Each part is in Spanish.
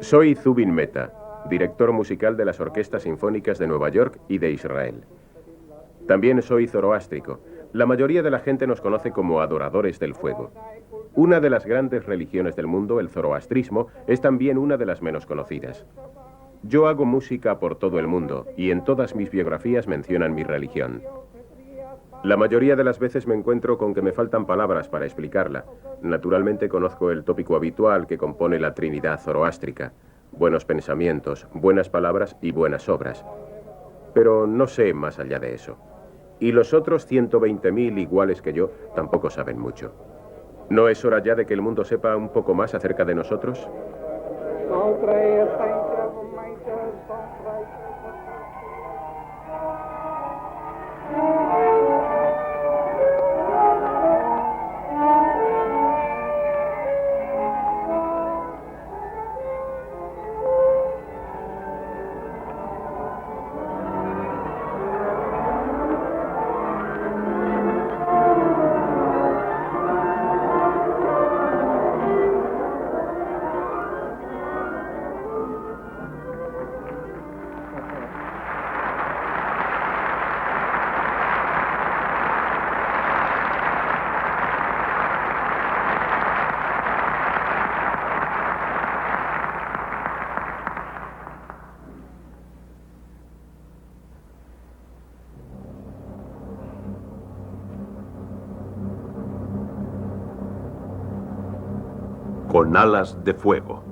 Soy Zubin Mehta, director musical de las orquestas sinfónicas de Nueva York y de Israel. También soy zoroástrico. La mayoría de la gente nos conoce como adoradores del fuego. Una de las grandes religiones del mundo, el zoroastrismo, es también una de las menos conocidas. Yo hago música por todo el mundo y en todas mis biografías mencionan mi religión. La mayoría de las veces me encuentro con que me faltan palabras para explicarla. Naturalmente conozco el tópico habitual que compone la Trinidad zoroástrica: buenos pensamientos, buenas palabras y buenas obras. Pero no sé más allá de eso. Y los otros 120.000 iguales que yo tampoco saben mucho. ¿No es hora ya de que el mundo sepa un poco más acerca de nosotros? Con alas de fuego.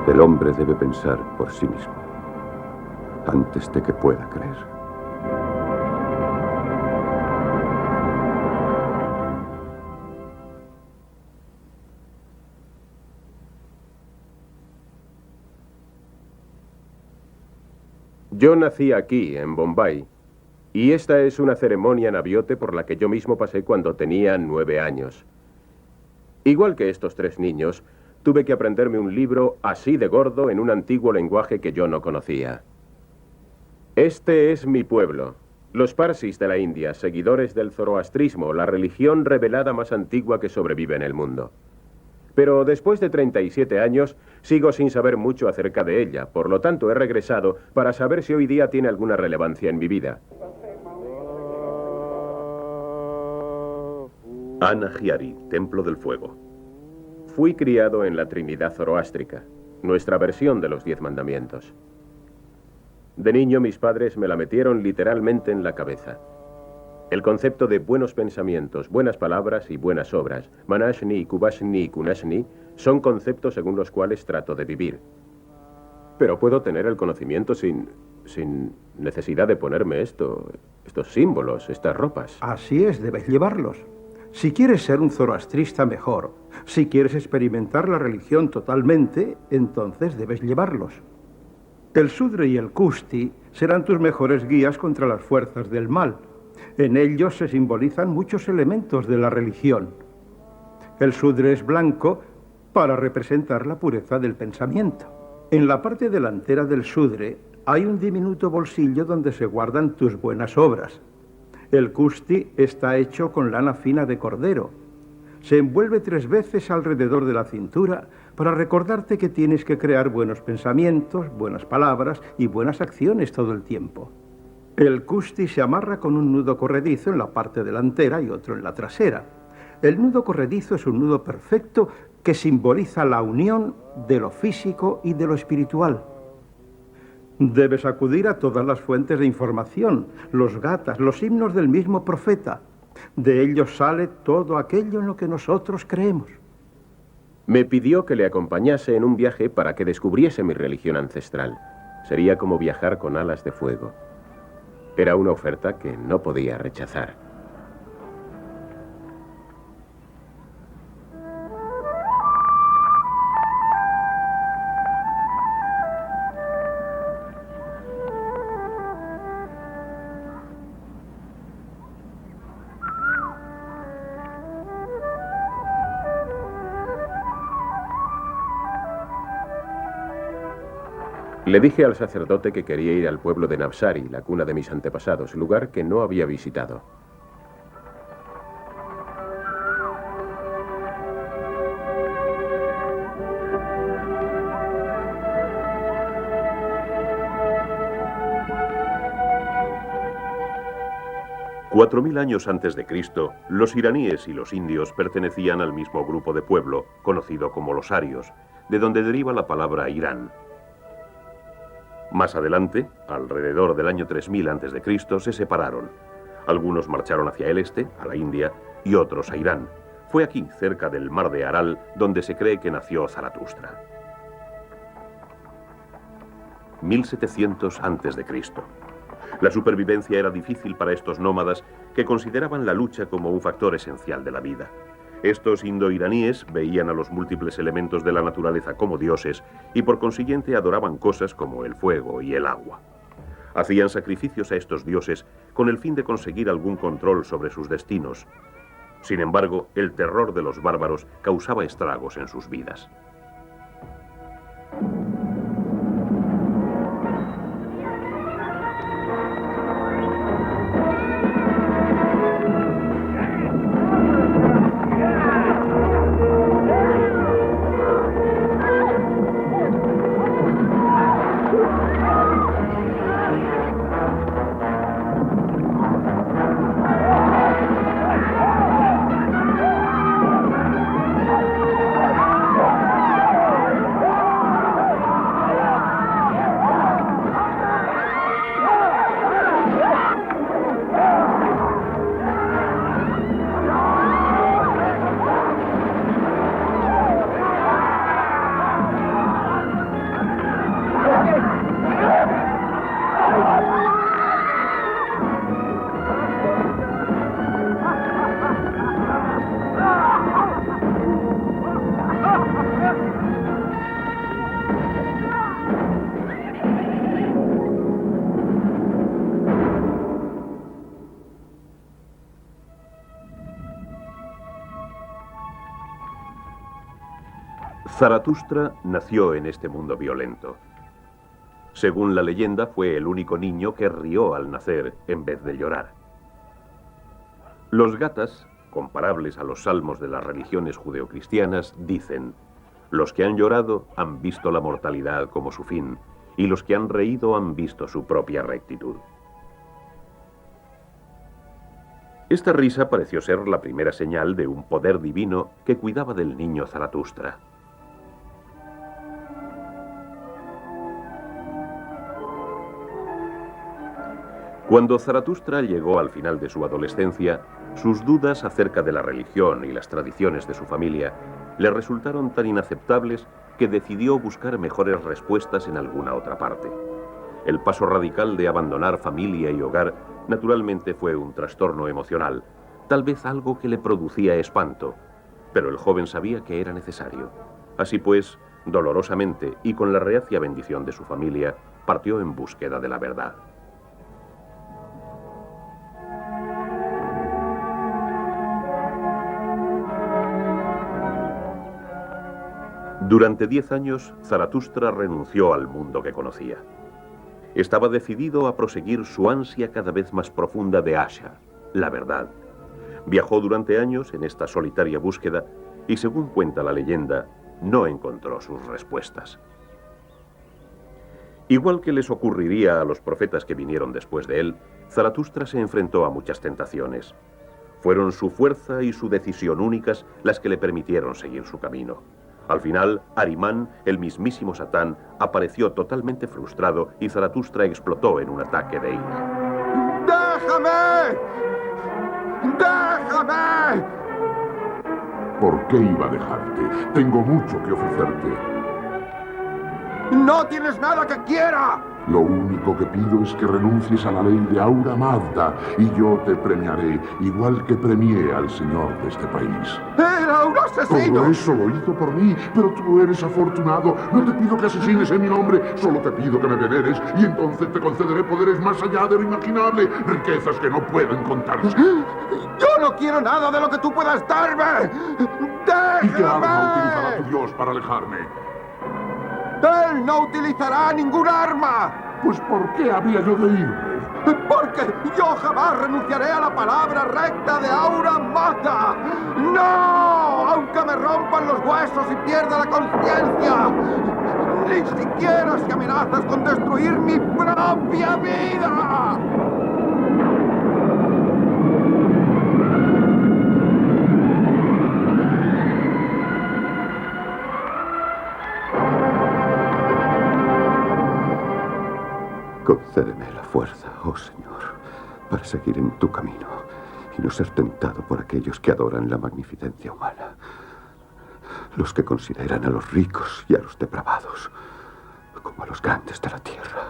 El hombre debe pensar por sí mismo, antes de que pueda creer. Yo nací aquí, en Bombay, y esta es una ceremonia naviote por la que yo mismo pasé cuando tenía 9 años. Igual que estos 3 niños, tuve que aprenderme un libro así de gordo en un antiguo lenguaje que yo no conocía. Este es mi pueblo, los parsis de la India, seguidores del zoroastrismo, la religión revelada más antigua que sobrevive en el mundo. Pero después de 37 años, sigo sin saber mucho acerca de ella, por lo tanto he regresado para saber si hoy día tiene alguna relevancia en mi vida. Anahiari, Templo del Fuego. Fui criado en la Trinidad zoroástrica, nuestra versión de los 10 mandamientos. De niño mis padres me la metieron literalmente en la cabeza. El concepto de buenos pensamientos, buenas palabras y buenas obras, manashni, kubashni, kunashni, son conceptos según los cuales trato de vivir. Pero puedo tener el conocimiento sin necesidad de ponerme estos símbolos, estas ropas. Así es, debes llevarlos. Si quieres ser un zoroastrista mejor, si quieres experimentar la religión totalmente, entonces debes llevarlos. El Sudre y el Kusti serán tus mejores guías contra las fuerzas del mal. En ellos se simbolizan muchos elementos de la religión. El Sudre es blanco para representar la pureza del pensamiento. En la parte delantera del Sudre hay un diminuto bolsillo donde se guardan tus buenas obras. El kusti está hecho con lana fina de cordero. Se envuelve 3 veces alrededor de la cintura para recordarte que tienes que crear buenos pensamientos, buenas palabras y buenas acciones todo el tiempo. El kusti se amarra con un nudo corredizo en la parte delantera y otro en la trasera. El nudo corredizo es un nudo perfecto que simboliza la unión de lo físico y de lo espiritual. Debes acudir a todas las fuentes de información, los gatas, los himnos del mismo profeta. De ellos sale todo aquello en lo que nosotros creemos. Me pidió que le acompañase en un viaje para que descubriese mi religión ancestral. Sería como viajar con alas de fuego. Era una oferta que no podía rechazar. Le dije al sacerdote que quería ir al pueblo de Navsari, la cuna de mis antepasados, lugar que no había visitado. Cuatro 4000 años antes de Cristo, los iraníes y los indios pertenecían al mismo grupo de pueblo, conocido como los arios, de donde deriva la palabra Irán. Más adelante, alrededor del año 3000 a.C., se separaron. Algunos marcharon hacia el este, a la India, y otros a Irán. Fue aquí, cerca del mar de Aral, donde se cree que nació Zaratustra. 1700 a.C. La supervivencia era difícil para estos nómadas que consideraban la lucha como un factor esencial de la vida. Estos indo-iraníes veían a los múltiples elementos de la naturaleza como dioses y por consiguiente adoraban cosas como el fuego y el agua. Hacían sacrificios a estos dioses con el fin de conseguir algún control sobre sus destinos. Sin embargo, el terror de los bárbaros causaba estragos en sus vidas. Zaratustra nació en este mundo violento. Según la leyenda, fue el único niño que rió al nacer en vez de llorar. Los gatas, comparables a los salmos de las religiones judeocristianas, dicen: los que han llorado han visto la mortalidad como su fin, y los que han reído han visto su propia rectitud. Esta risa pareció ser la primera señal de un poder divino que cuidaba del niño Zaratustra. Cuando Zaratustra llegó al final de su adolescencia, sus dudas acerca de la religión y las tradiciones de su familia le resultaron tan inaceptables que decidió buscar mejores respuestas en alguna otra parte. El paso radical de abandonar familia y hogar naturalmente fue un trastorno emocional, tal vez algo que le producía espanto, pero el joven sabía que era necesario. Así pues, dolorosamente y con la reacia bendición de su familia, partió en búsqueda de la verdad. Durante 10 años, Zaratustra renunció al mundo que conocía. Estaba decidido a proseguir su ansia cada vez más profunda de Asha, la verdad. Viajó durante años en esta solitaria búsqueda y, según cuenta la leyenda, no encontró sus respuestas. Igual que les ocurriría a los profetas que vinieron después de él, Zaratustra se enfrentó a muchas tentaciones. Fueron su fuerza y su decisión únicas las que le permitieron seguir su camino. Al final, Arimán, el mismísimo Satán, apareció totalmente frustrado y Zaratustra explotó en un ataque de ira. ¡Déjame! ¡Déjame! ¿Por qué iba a dejarte? Tengo mucho que ofrecerte. ¡No tienes nada que quiera! Lo único que pido es que renuncies a la ley de Aura Mazda y yo te premiaré, igual que premié al señor de este país. ¡Era un asesino! Todo eso lo hizo por mí, pero tú eres afortunado. No te pido que asesines en mi nombre, solo te pido que me veneres y entonces te concederé poderes más allá de lo imaginable, riquezas que no pueden contarse. ¡Yo no quiero nada de lo que tú puedas darme! ¡Déjame! ¿Y qué arma utilizará tu Dios para alejarme? ¡Él no utilizará ningún arma! Pues ¿por qué había yo de irme? ¡Porque yo jamás renunciaré a la palabra recta de Aura Mazda! ¡No! Aunque me rompan los huesos y pierda la conciencia. ¡Ni siquiera si amenazas con destruir mi propia vida! Concédeme la fuerza, oh Señor, para seguir en tu camino y no ser tentado por aquellos que adoran la magnificencia humana, los que consideran a los ricos y a los depravados como a los grandes de la tierra.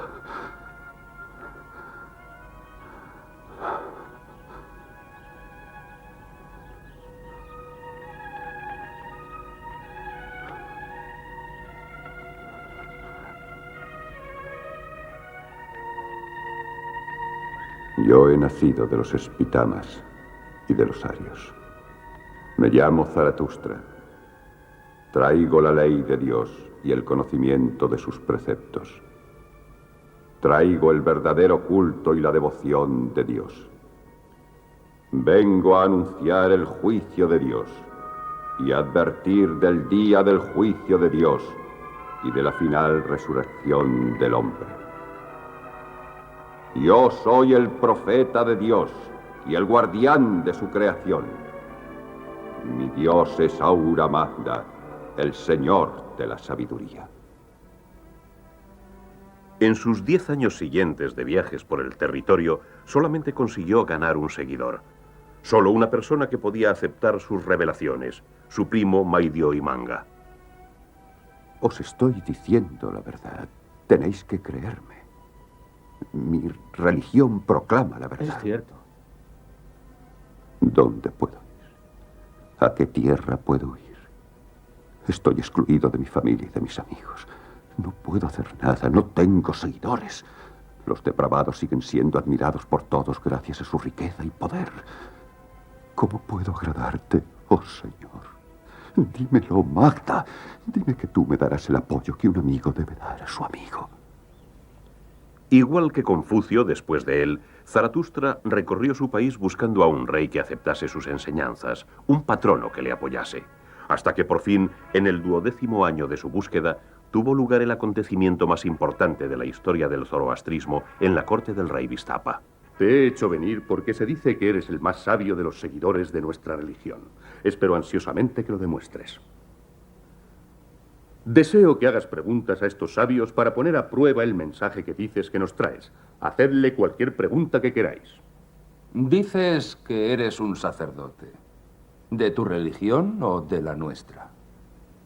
Yo he nacido de los espitamas y de los arios. Me llamo Zaratustra. Traigo la ley de Dios y el conocimiento de sus preceptos. Traigo el verdadero culto y la devoción de Dios. Vengo a anunciar el juicio de Dios y a advertir del día del juicio de Dios y de la final resurrección del hombre. Yo soy el profeta de Dios y el guardián de su creación. Mi Dios es Aura Mazda, el Señor de la sabiduría. En sus 10 años siguientes de viajes por el territorio, solamente consiguió ganar un seguidor. Solo una persona que podía aceptar sus revelaciones, su primo Maidio Imanga. Os estoy diciendo la verdad. Tenéis que creerme. Mi religión proclama la verdad. Es cierto. ¿Dónde puedo ir? ¿A qué tierra puedo ir? Estoy excluido de mi familia y de mis amigos. No puedo hacer nada, no tengo seguidores. Los depravados siguen siendo admirados por todos gracias a su riqueza y poder. ¿Cómo puedo agradarte, oh Señor? Dímelo, Magda. Dime que tú me darás el apoyo que un amigo debe dar a su amigo. Igual que Confucio, después de él, Zaratustra recorrió su país buscando a un rey que aceptase sus enseñanzas, un patrono que le apoyase, hasta que por fin, en el 12º año de su búsqueda, tuvo lugar el acontecimiento más importante de la historia del zoroastrismo en la corte del rey Vistapa. Te he hecho venir porque se dice que eres el más sabio de los seguidores de nuestra religión. Espero ansiosamente que lo demuestres. Deseo que hagas preguntas a estos sabios para poner a prueba el mensaje que dices que nos traes. Hacedle cualquier pregunta que queráis. Dices que eres un sacerdote. ¿De tu religión o de la nuestra?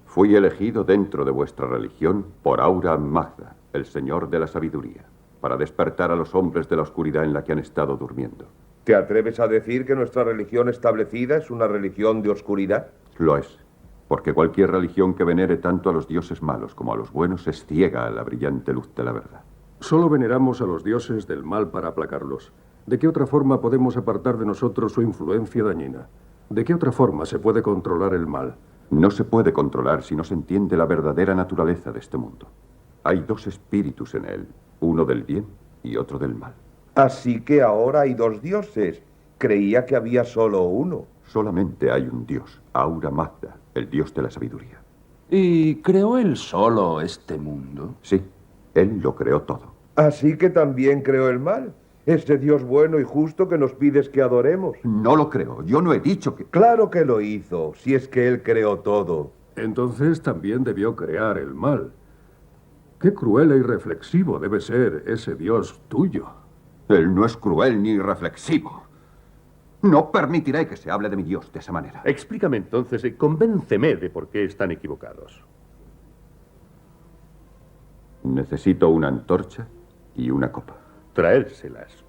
Fui elegido dentro de vuestra religión por Aura Mazda, el Señor de la sabiduría, para despertar a los hombres de la oscuridad en la que han estado durmiendo. ¿Te atreves a decir que nuestra religión establecida es una religión de oscuridad? Lo es. Porque cualquier religión que venere tanto a los dioses malos como a los buenos es ciega a la brillante luz de la verdad. Solo veneramos a los dioses del mal para aplacarlos. ¿De qué otra forma podemos apartar de nosotros su influencia dañina? ¿De qué otra forma se puede controlar el mal? No se puede controlar si no se entiende la verdadera naturaleza de este mundo. Hay dos espíritus en él, uno del bien y otro del mal. Así que ahora hay dos dioses. Creía que había solo uno. Solamente hay un dios, Ahura Mazda, el dios de la sabiduría. ¿Y creó él solo este mundo? Sí, él lo creó todo. Así que también creó el mal. Ese Dios bueno y justo que nos pides que adoremos. No lo creo, yo no he dicho que... Claro que lo hizo, si es que él creó todo. Entonces también debió crear el mal. Qué cruel e irreflexivo debe ser ese Dios tuyo. Él no es cruel ni irreflexivo. No permitiré que se hable de mi Dios de esa manera. Explícame entonces, convénceme de por qué están equivocados. Necesito una antorcha y una copa. Traérselas.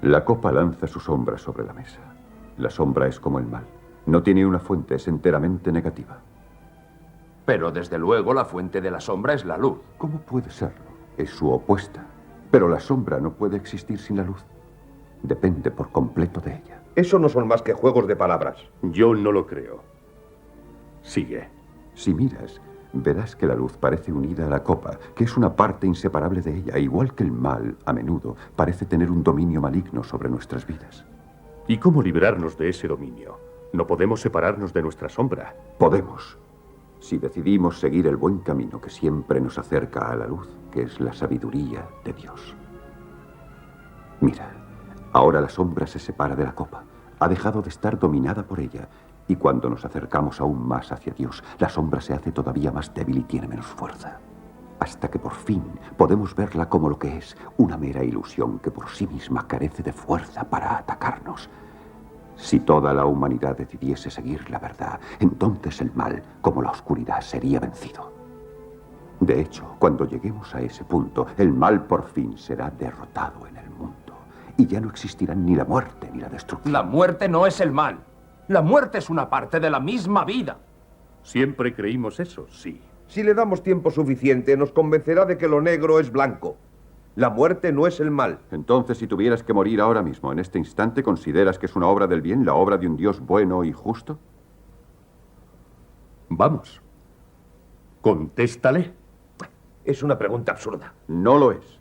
La copa lanza su sombra sobre la mesa. La sombra es como el mal. No tiene una fuente, es enteramente negativa. Pero desde luego la fuente de la sombra es la luz. ¿Cómo puede serlo? Es su opuesta. Pero la sombra no puede existir sin la luz. Depende por completo de ella. Eso no son más que juegos de palabras. Yo no lo creo. Sigue. Si miras, verás que la luz parece unida a la copa, que es una parte inseparable de ella, igual que el mal, a menudo, parece tener un dominio maligno sobre nuestras vidas. ¿Y cómo librarnos de ese dominio? No podemos separarnos de nuestra sombra. Podemos, si decidimos seguir el buen camino que siempre nos acerca a la luz, que es la sabiduría de Dios. Mira, ahora la sombra se separa de la copa, ha dejado de estar dominada por ella, y cuando nos acercamos aún más hacia Dios, la sombra se hace todavía más débil y tiene menos fuerza. Hasta que por fin podemos verla como lo que es, una mera ilusión que por sí misma carece de fuerza para atacarnos. Si toda la humanidad decidiese seguir la verdad, entonces el mal, como la oscuridad, sería vencido. De hecho, cuando lleguemos a ese punto, el mal por fin será derrotado en el mundo. Y ya no existirán ni la muerte ni la destrucción. La muerte no es el mal. La muerte es una parte de la misma vida. Siempre creímos eso, sí. Si le damos tiempo suficiente, nos convencerá de que lo negro es blanco. La muerte no es el mal. Entonces, si tuvieras que morir ahora mismo, en este instante, ¿consideras que es una obra del bien, la obra de un Dios bueno y justo? Vamos. Contéstale. Es una pregunta absurda. No lo es.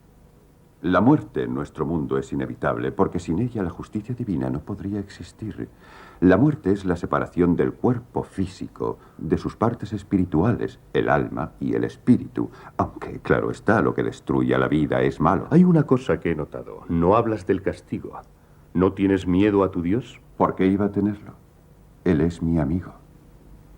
La muerte en nuestro mundo es inevitable, porque sin ella la justicia divina no podría existir. La muerte es la separación del cuerpo físico de sus partes espirituales, el alma y el espíritu. Aunque, claro está, lo que destruye a la vida es malo. Hay una cosa que he notado. No hablas del castigo. ¿No tienes miedo a tu Dios? ¿Por qué iba a tenerlo? Él es mi amigo.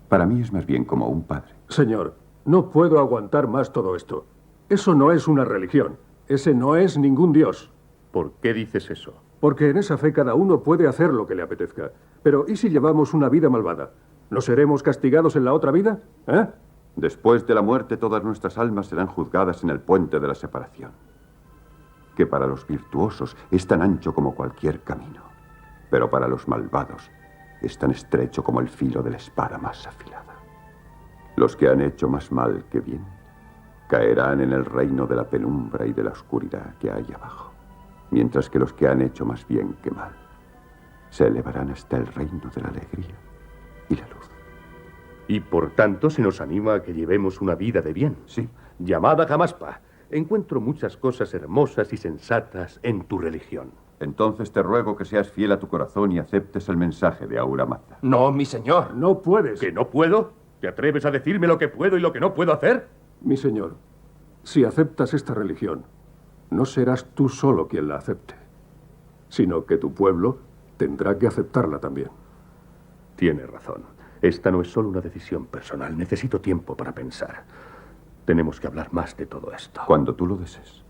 Para mí es más bien como un padre. Señor, no puedo aguantar más todo esto. Eso no es una religión. Ese no es ningún Dios. ¿Por qué dices eso? Porque en esa fe cada uno puede hacer lo que le apetezca. Pero ¿y si llevamos una vida malvada? ¿No seremos castigados en la otra vida? ¿Eh? Después de la muerte, todas nuestras almas serán juzgadas en el puente de la separación, que para los virtuosos es tan ancho como cualquier camino, pero para los malvados es tan estrecho como el filo de la espada más afilada. Los que han hecho más mal que bien caerán en el reino de la penumbra y de la oscuridad que hay abajo, mientras que los que han hecho más bien que mal se elevarán hasta el reino de la alegría y la luz. Y por tanto se nos anima a que llevemos una vida de bien. Sí. Llamada Jamaspa, encuentro muchas cosas hermosas y sensatas en tu religión. Entonces te ruego que seas fiel a tu corazón y aceptes el mensaje de Ahura Mazda. No, mi señor. No puedes. ¿Que no puedo? ¿Te atreves a decirme lo que puedo y lo que no puedo hacer? Mi señor, si aceptas esta religión, no serás tú solo quien la acepte, sino que tu pueblo tendrá que aceptarla también. Tienes razón. Esta no es solo una decisión personal. Necesito tiempo para pensar. Tenemos que hablar más de todo esto. Cuando tú lo desees.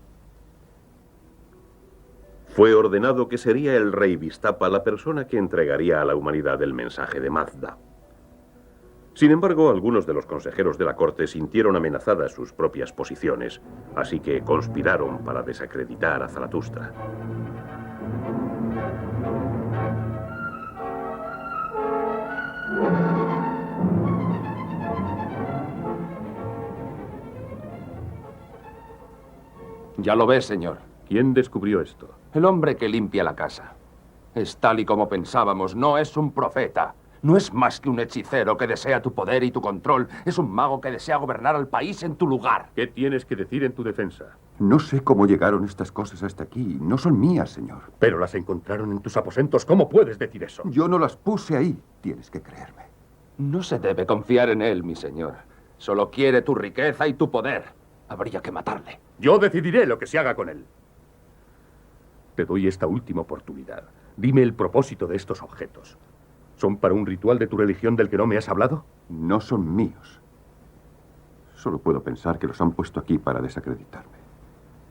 Fue ordenado que sería el rey Vistapa la persona que entregaría a la humanidad el mensaje de Mazda. Sin embargo, algunos de los consejeros de la corte sintieron amenazadas sus propias posiciones, así que conspiraron para desacreditar a Zaratustra. Ya lo ves, señor. ¿Quién descubrió esto? El hombre que limpia la casa. Es tal y como pensábamos, no es un profeta. No es más que un hechicero que desea tu poder y tu control. Es un mago que desea gobernar al país en tu lugar. ¿Qué tienes que decir en tu defensa? No sé cómo llegaron estas cosas hasta aquí. No son mías, señor. Pero las encontraron en tus aposentos. ¿Cómo puedes decir eso? Yo no las puse ahí. Tienes que creerme. No se debe confiar en él, mi señor. Solo quiere tu riqueza y tu poder. Habría que matarle. Yo decidiré lo que se haga con él. Te doy esta última oportunidad. Dime el propósito de estos objetos. ¿Son para un ritual de tu religión del que no me has hablado? No son míos. Solo puedo pensar que los han puesto aquí para desacreditarme.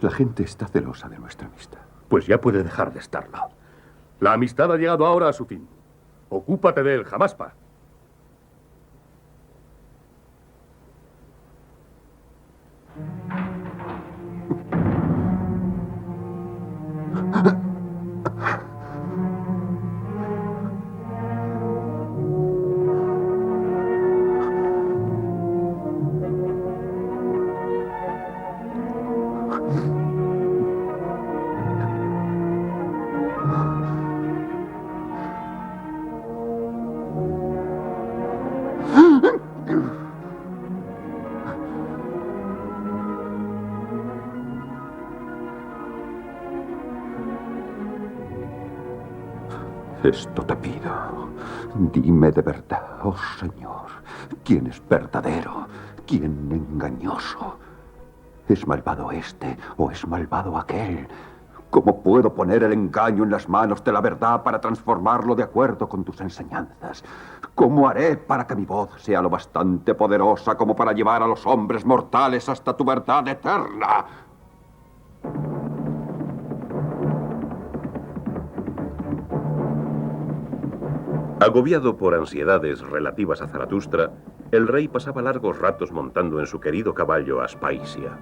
La gente está celosa de nuestra amistad. Pues ya puede dejar de estarlo. La amistad ha llegado ahora a su fin. Ocúpate de él, Jamaspa. Esto te pido. Dime de verdad, oh Señor, ¿quién es verdadero? ¿Quién engañoso? ¿Es malvado este o es malvado aquel? ¿Cómo puedo poner el engaño en las manos de la verdad para transformarlo de acuerdo con tus enseñanzas? ¿Cómo haré para que mi voz sea lo bastante poderosa como para llevar a los hombres mortales hasta tu verdad eterna? Agobiado por ansiedades relativas a Zaratustra, el rey pasaba largos ratos montando en su querido caballo Aspasia.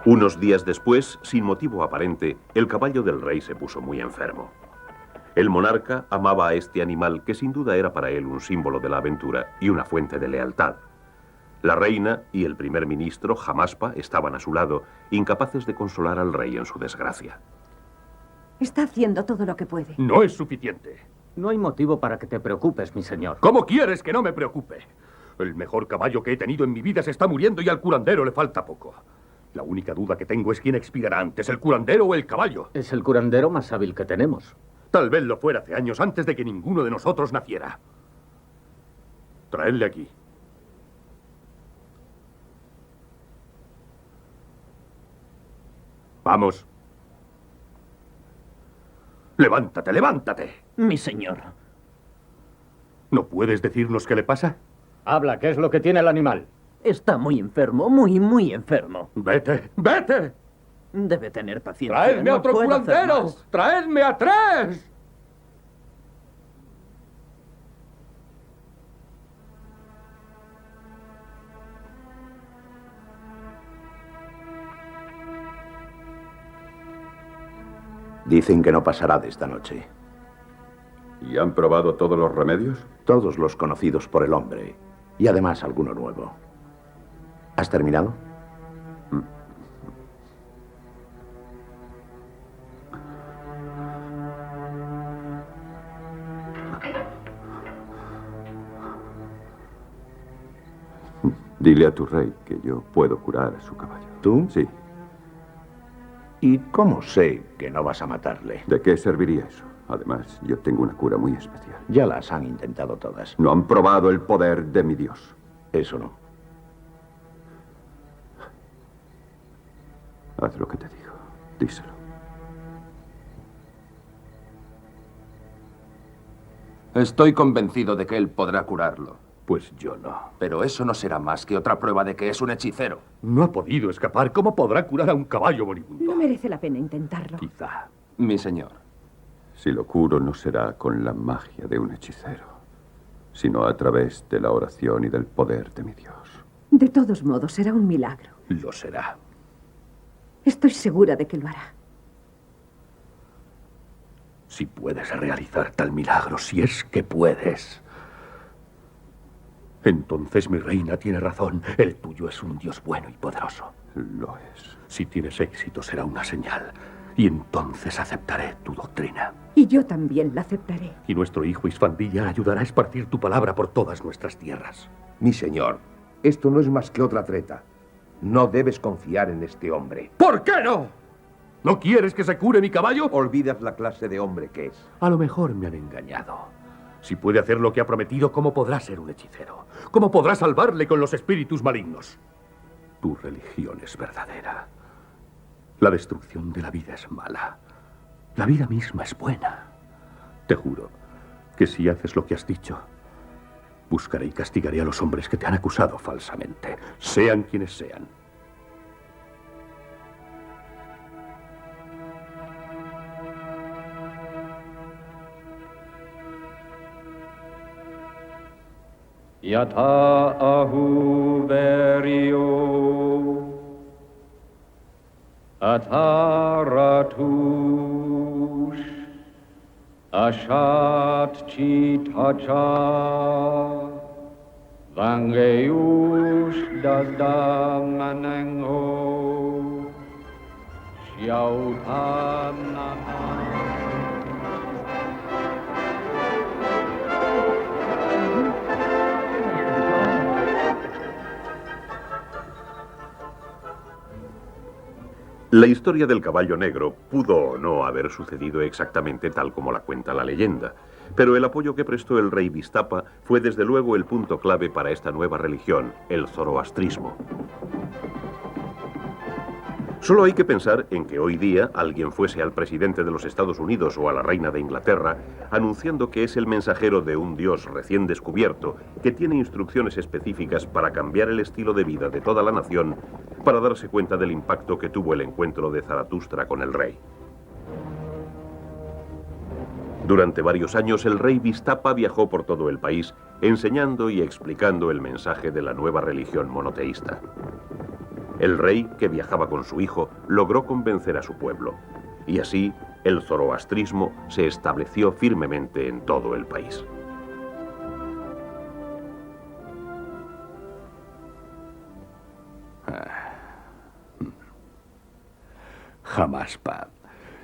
Unos días después, sin motivo aparente, el caballo del rey se puso muy enfermo. El monarca amaba a este animal que sin duda era para él un símbolo de la aventura y una fuente de lealtad. La reina y el primer ministro, Jamaspa, estaban a su lado, incapaces de consolar al rey en su desgracia. Está haciendo todo lo que puede. No es suficiente. No hay motivo para que te preocupes, mi señor. ¿Cómo quieres que no me preocupe? El mejor caballo que he tenido en mi vida se está muriendo y al curandero le falta poco. La única duda que tengo es quién expirará antes, el curandero o el caballo. Es el curandero más hábil que tenemos. Tal vez lo fuera hace años, antes de que ninguno de nosotros naciera. Traedle aquí. Vamos. Levántate, levántate. Mi señor. ¿No puedes decirnos qué le pasa? Habla, ¿qué es lo que tiene el animal? Está muy enfermo, muy enfermo. Vete, vete. Debe tener paciencia. ¡Traedme a otro curandero! ¡Traedme a 3! Dicen que no pasará de esta noche. ¿Y han probado todos los remedios? Todos los conocidos por el hombre. Y además alguno nuevo. ¿Has terminado? Dile a tu rey que yo puedo curar a su caballo. ¿Tú? Sí. ¿Y cómo sé que no vas a matarle? ¿De qué serviría eso? Además, yo tengo una cura muy especial. Ya las han intentado todas. No han probado el poder de mi Dios. Eso no. Haz lo que te digo. Díselo. Estoy convencido de que él podrá curarlo. Pues yo no. Pero eso no será más que otra prueba de que es un hechicero. No ha podido escapar. ¿Cómo podrá curar a un caballo moribundo? No merece la pena intentarlo. Quizá. Mi señor. Si lo curo, no será con la magia de un hechicero, sino a través de la oración y del poder de mi Dios. De todos modos, será un milagro. Lo será. Estoy segura de que lo hará. Si puedes realizar tal milagro, si es que puedes. Entonces mi reina tiene razón. El tuyo es un Dios bueno y poderoso. Lo es. Si tienes éxito será una señal. Y entonces aceptaré tu doctrina. Y yo también la aceptaré. Y nuestro hijo Isfandiyar ayudará a esparcir tu palabra por todas nuestras tierras. Mi señor, esto no es más que otra treta. No debes confiar en este hombre. ¿Por qué no? ¿No quieres que se cure mi caballo? Olvidas la clase de hombre que es. A lo mejor me han engañado. Si puede hacer lo que ha prometido, ¿cómo podrá ser un hechicero? ¿Cómo podrá salvarle con los espíritus malignos? Tu religión es verdadera. La destrucción de la vida es mala. La vida misma es buena. Te juro que si haces lo que has dicho, buscaré y castigaré a los hombres que te han acusado falsamente, sean quienes sean. Yata ahu verio ataratush ashat chitacha vangeush dasdamanengo shiautanana. La historia del caballo negro pudo o no haber sucedido exactamente tal como la cuenta la leyenda, pero el apoyo que prestó el rey Vistapa fue desde luego el punto clave para esta nueva religión, el zoroastrismo. Solo hay que pensar en que hoy día alguien fuese al presidente de los Estados Unidos o a la reina de Inglaterra anunciando que es el mensajero de un dios recién descubierto que tiene instrucciones específicas para cambiar el estilo de vida de toda la nación para darse cuenta del impacto que tuvo el encuentro de Zaratustra con el rey. Durante varios años el rey Vistapa viajó por todo el país enseñando y explicando el mensaje de la nueva religión monoteísta. El rey, que viajaba con su hijo, logró convencer a su pueblo. Y así, el zoroastrismo se estableció firmemente en todo el país. Jamás, Pad.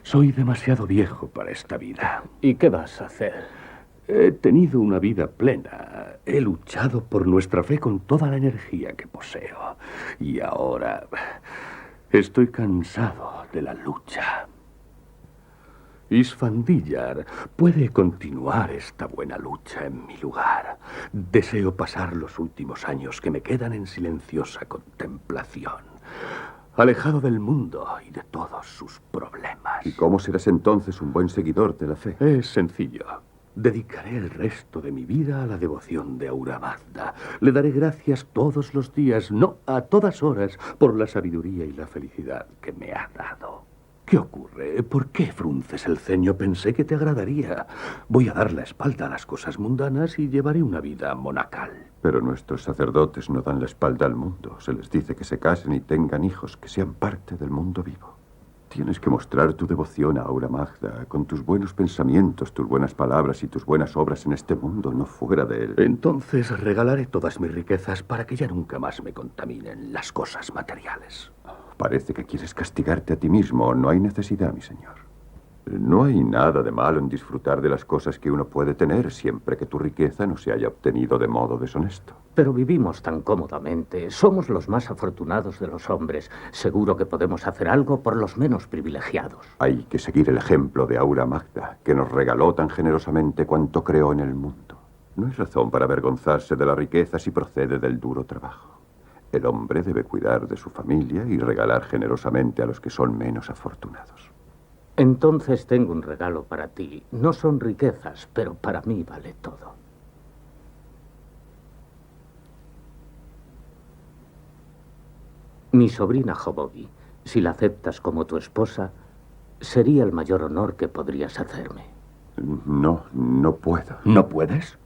Soy demasiado viejo para esta vida. ¿Y qué vas a hacer? He tenido una vida plena. He luchado por nuestra fe con toda la energía que poseo. Y ahora estoy cansado de la lucha. Isfandiyar puede continuar esta buena lucha en mi lugar. Deseo pasar los últimos años que me quedan en silenciosa contemplación, alejado del mundo y de todos sus problemas. ¿Y cómo serás entonces un buen seguidor de la fe? Es sencillo. Dedicaré el resto de mi vida a la devoción de Ahura Mazda. Le daré gracias todos los días, no a todas horas, por la sabiduría y la felicidad que me ha dado. ¿Qué ocurre? ¿Por qué frunces el ceño? Pensé que te agradaría. Voy a dar la espalda a las cosas mundanas y llevaré una vida monacal. Pero nuestros sacerdotes no dan la espalda al mundo. Se les dice que se casen y tengan hijos, que sean parte del mundo vivo. Tienes que mostrar tu devoción a Ahura Mazda con tus buenos pensamientos, tus buenas palabras y tus buenas obras en este mundo, no fuera de él. Entonces regalaré todas mis riquezas para que ya nunca más me contaminen las cosas materiales. Parece que quieres castigarte a ti mismo. No hay necesidad, mi señor. No hay nada de malo en disfrutar de las cosas que uno puede tener, siempre que tu riqueza no se haya obtenido de modo deshonesto. Pero vivimos tan cómodamente. Somos los más afortunados de los hombres. Seguro que podemos hacer algo por los menos privilegiados. Hay que seguir el ejemplo de Ahura Mazda, que nos regaló tan generosamente cuanto creó en el mundo. No hay razón para avergonzarse de la riqueza si procede del duro trabajo. El hombre debe cuidar de su familia y regalar generosamente a los que son menos afortunados. Entonces tengo un regalo para ti. No son riquezas, pero para mí vale todo. Mi sobrina Jobogi, si la aceptas como tu esposa, sería el mayor honor que podrías hacerme. No puedo. ¿No puedes?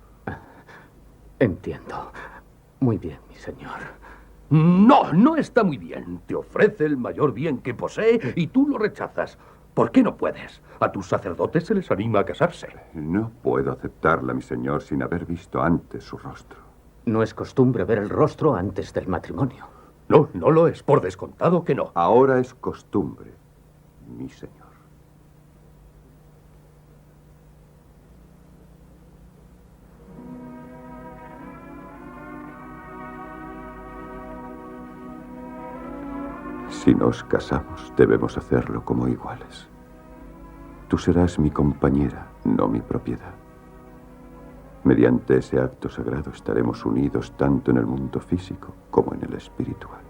Entiendo. Muy bien, mi señor. No está muy bien. Te ofrece el mayor bien que posee y tú lo rechazas. ¿Por qué no puedes? A tus sacerdotes se les anima a casarse. No puedo aceptarla, mi señor, sin haber visto antes su rostro. No es costumbre ver el rostro antes del matrimonio. No, no lo es. Por descontado que no. Ahora es costumbre, mi señor. Si nos casamos, debemos hacerlo como iguales. Tú serás mi compañera, no mi propiedad. Mediante ese acto sagrado estaremos unidos tanto en el mundo físico como en el espiritual.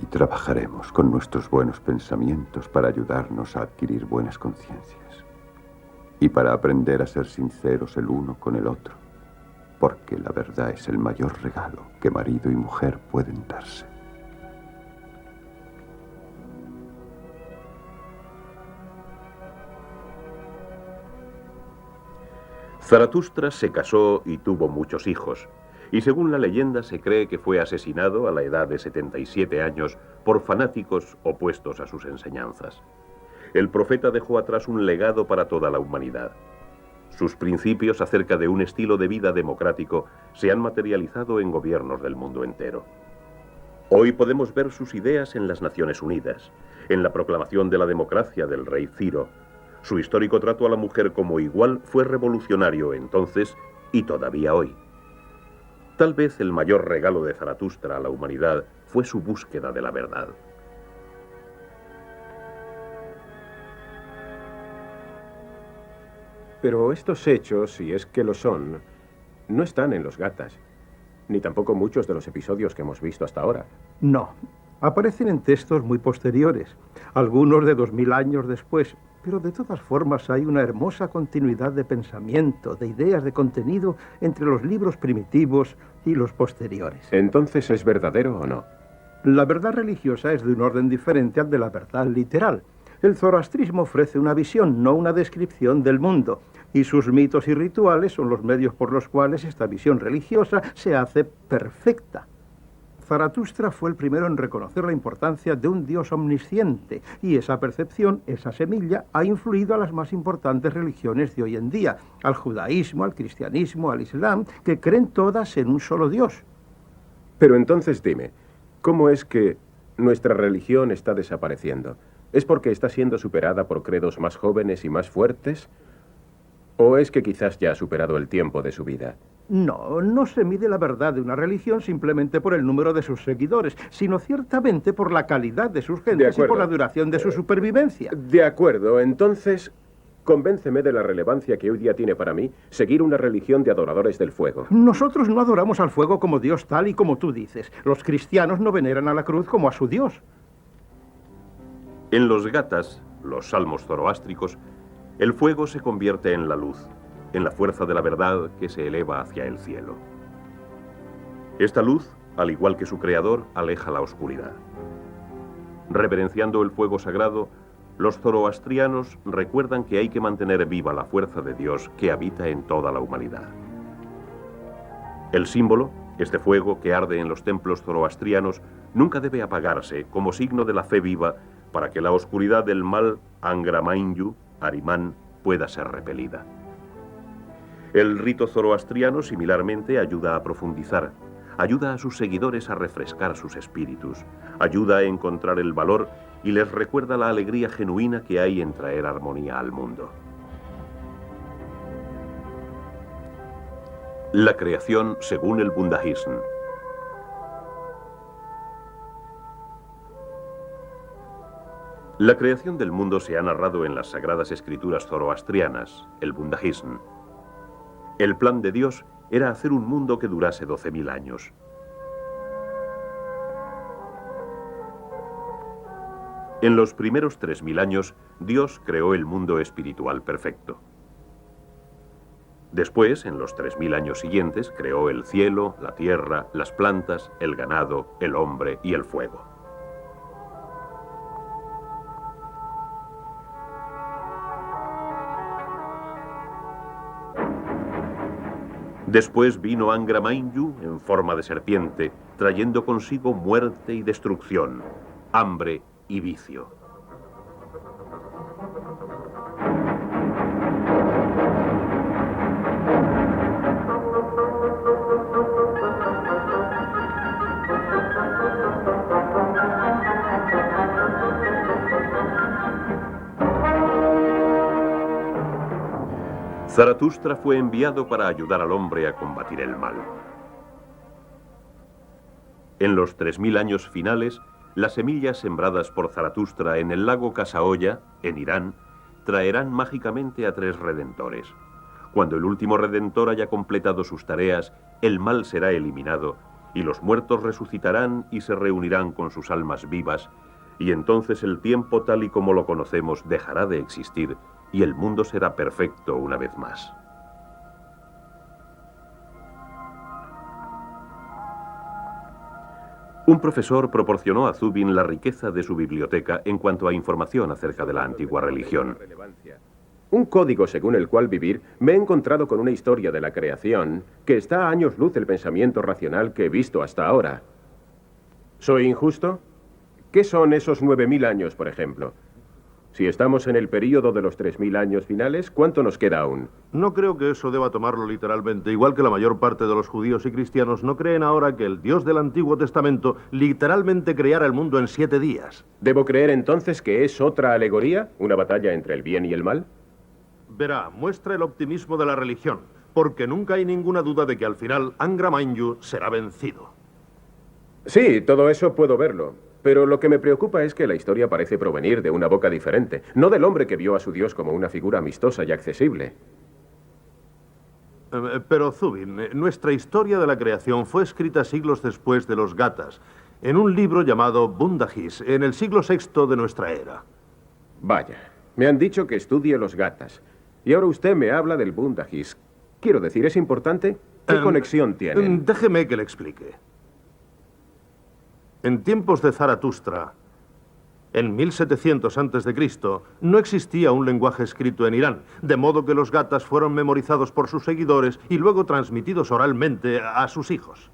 Y trabajaremos con nuestros buenos pensamientos para ayudarnos a adquirir buenas conciencias. Y para aprender a ser sinceros el uno con el otro. Porque la verdad es el mayor regalo que marido y mujer pueden darse. Zaratustra se casó y tuvo muchos hijos, y según la leyenda se cree que fue asesinado a la edad de 77 años por fanáticos opuestos a sus enseñanzas. El profeta dejó atrás un legado para toda la humanidad. Sus principios acerca de un estilo de vida democrático se han materializado en gobiernos del mundo entero. Hoy podemos ver sus ideas en las Naciones Unidas, en la proclamación de la democracia del rey Ciro. Su histórico trato a la mujer como igual fue revolucionario entonces y todavía hoy. Tal vez el mayor regalo de Zaratustra a la humanidad fue su búsqueda de la verdad. Pero estos hechos, si es que lo son, no están en los Gathas, ni tampoco muchos de los episodios que hemos visto hasta ahora. No, aparecen en textos muy posteriores, algunos de 2000 años después, pero de todas formas hay una hermosa continuidad de pensamiento, de ideas, de contenido entre los libros primitivos y los posteriores. ¿Entonces es verdadero o no? La verdad religiosa es de un orden diferente al de la verdad literal. El zoroastrismo ofrece una visión, no una descripción del mundo, y sus mitos y rituales son los medios por los cuales esta visión religiosa se hace perfecta. Zaratustra fue el primero en reconocer la importancia de un Dios omnisciente, y esa percepción, esa semilla, ha influido a las más importantes religiones de hoy en día, al judaísmo, al cristianismo, al islam, que creen todas en un solo Dios. Pero entonces dime, ¿cómo es que nuestra religión está desapareciendo? ¿Es porque está siendo superada por credos más jóvenes y más fuertes? ¿O es que quizás ya ha superado el tiempo de su vida? No, no se mide la verdad de una religión simplemente por el número de sus seguidores, sino ciertamente por la calidad de sus gentes y por la duración de su supervivencia. De acuerdo, entonces, convénceme de la relevancia que hoy día tiene para mí seguir una religión de adoradores del fuego. Nosotros no adoramos al fuego como Dios tal y como tú dices. Los cristianos no veneran a la cruz como a su Dios. En los Gathas, los salmos zoroástricos, el fuego se convierte en la luz, en la fuerza de la verdad que se eleva hacia el cielo. Esta luz, al igual que su creador, aleja la oscuridad. Reverenciando el fuego sagrado, los zoroastrianos recuerdan que hay que mantener viva la fuerza de Dios que habita en toda la humanidad. El símbolo, este fuego que arde en los templos zoroastrianos, nunca debe apagarse como signo de la fe viva para que la oscuridad del mal, Angra Mainyu, Ahriman, pueda ser repelida. El rito zoroastriano, similarmente, ayuda a profundizar, ayuda a sus seguidores a refrescar sus espíritus, ayuda a encontrar el valor y les recuerda la alegría genuina que hay en traer armonía al mundo. La creación según el Bundahism. La creación del mundo se ha narrado en las sagradas escrituras zoroastrianas, el Bundahism. El plan de Dios era hacer un mundo que durase 12.000 años. En los primeros 3.000 años, Dios creó el mundo espiritual perfecto. Después, en los 3.000 años siguientes, creó el cielo, la tierra, las plantas, el ganado, el hombre y el fuego. Después vino Angra Mainyu en forma de serpiente, trayendo consigo muerte y destrucción, hambre y vicio. Zaratustra fue enviado para ayudar al hombre a combatir el mal. En los 3000 años finales, las semillas sembradas por Zaratustra en el lago Kasaoya, en Irán, traerán mágicamente a 3 redentores. Cuando el último redentor haya completado sus tareas, el mal será eliminado y los muertos resucitarán y se reunirán con sus almas vivas, y entonces el tiempo tal y como lo conocemos dejará de existir y el mundo será perfecto una vez más. Un profesor proporcionó a Zubin la riqueza de su biblioteca en cuanto a información acerca de la antigua religión. Un código según el cual vivir, me he encontrado con una historia de la creación que está a años luz del pensamiento racional que he visto hasta ahora. ¿Soy injusto? ¿Qué son esos 9000 años, por ejemplo? Si estamos en el período de los 3000 años finales, ¿cuánto nos queda aún? No creo que eso deba tomarlo literalmente. Igual que la mayor parte de los judíos y cristianos no creen ahora que el Dios del Antiguo Testamento literalmente creara el mundo en 7 días. ¿Debo creer entonces que es otra alegoría? ¿Una batalla entre el bien y el mal? Verá, muestra el optimismo de la religión, porque nunca hay ninguna duda de que al final Angra Mainyu será vencido. Sí, todo eso puedo verlo. Pero lo que me preocupa es que la historia parece provenir de una boca diferente, no del hombre que vio a su Dios como una figura amistosa y accesible. Pero Zubin, nuestra historia de la creación fue escrita siglos después de los Gathas, en un libro llamado Bundahis, en el siglo VI de nuestra era. Vaya, me han dicho que estudie los Gathas, y ahora usted me habla del Bundahis. Quiero decir, ¿es importante? ¿Qué conexión tienen? Déjeme que le explique. En tiempos de Zaratustra, en 1700 a.C., no existía un lenguaje escrito en Irán, de modo que los Gathas fueron memorizados por sus seguidores y luego transmitidos oralmente a sus hijos.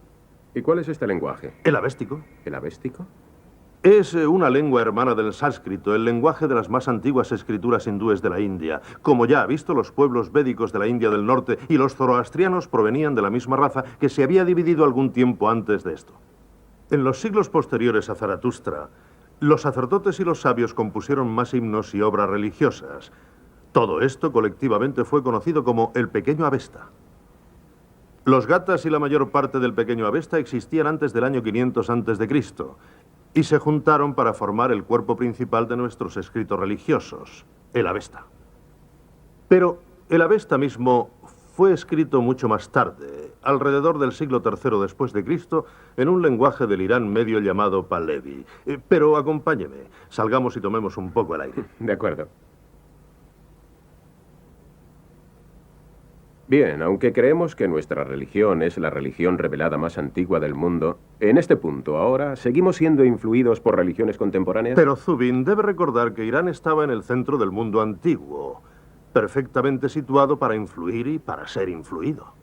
¿Y cuál es este lenguaje? El avéstico. ¿El avéstico? Es una lengua hermana del sánscrito, el lenguaje de las más antiguas escrituras hindúes de la India. Como ya ha visto, los pueblos védicos de la India del Norte y los zoroastrianos provenían de la misma raza que se había dividido algún tiempo antes de esto. En los siglos posteriores a Zaratustra, los sacerdotes y los sabios compusieron más himnos y obras religiosas. Todo esto colectivamente fue conocido como el Pequeño Avesta. Los Gathas y la mayor parte del Pequeño Avesta existían antes del año 500 a.C. y se juntaron para formar el cuerpo principal de nuestros escritos religiosos, el Avesta. Pero el Avesta mismo fue escrito mucho más tarde, alrededor del siglo III después de Cristo, en un lenguaje del Irán medio llamado Pahlavi. Pero acompáñeme, salgamos y tomemos un poco el aire. De acuerdo. Bien, aunque creemos que nuestra religión es la religión revelada más antigua del mundo, en este punto ahora, ¿seguimos siendo influidos por religiones contemporáneas? Pero Zubin debe recordar que Irán estaba en el centro del mundo antiguo, perfectamente situado para influir y para ser influido.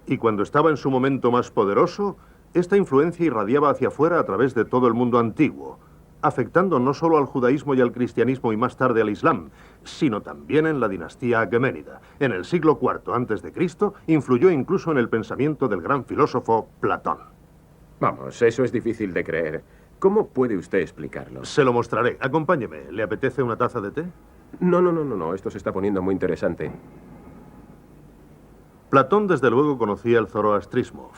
Y cuando estaba en su momento más poderoso, esta influencia irradiaba hacia afuera a través de todo el mundo antiguo, afectando no solo al judaísmo y al cristianismo y más tarde al islam, sino también en la dinastía aqueménida. En el siglo IV a.C., influyó incluso en el pensamiento del gran filósofo Platón. Vamos, eso es difícil de creer. ¿Cómo puede usted explicarlo? Se lo mostraré. Acompáñeme. ¿Le apetece una taza de té? No. Esto se está poniendo muy interesante. Platón, desde luego, conocía el zoroastrismo.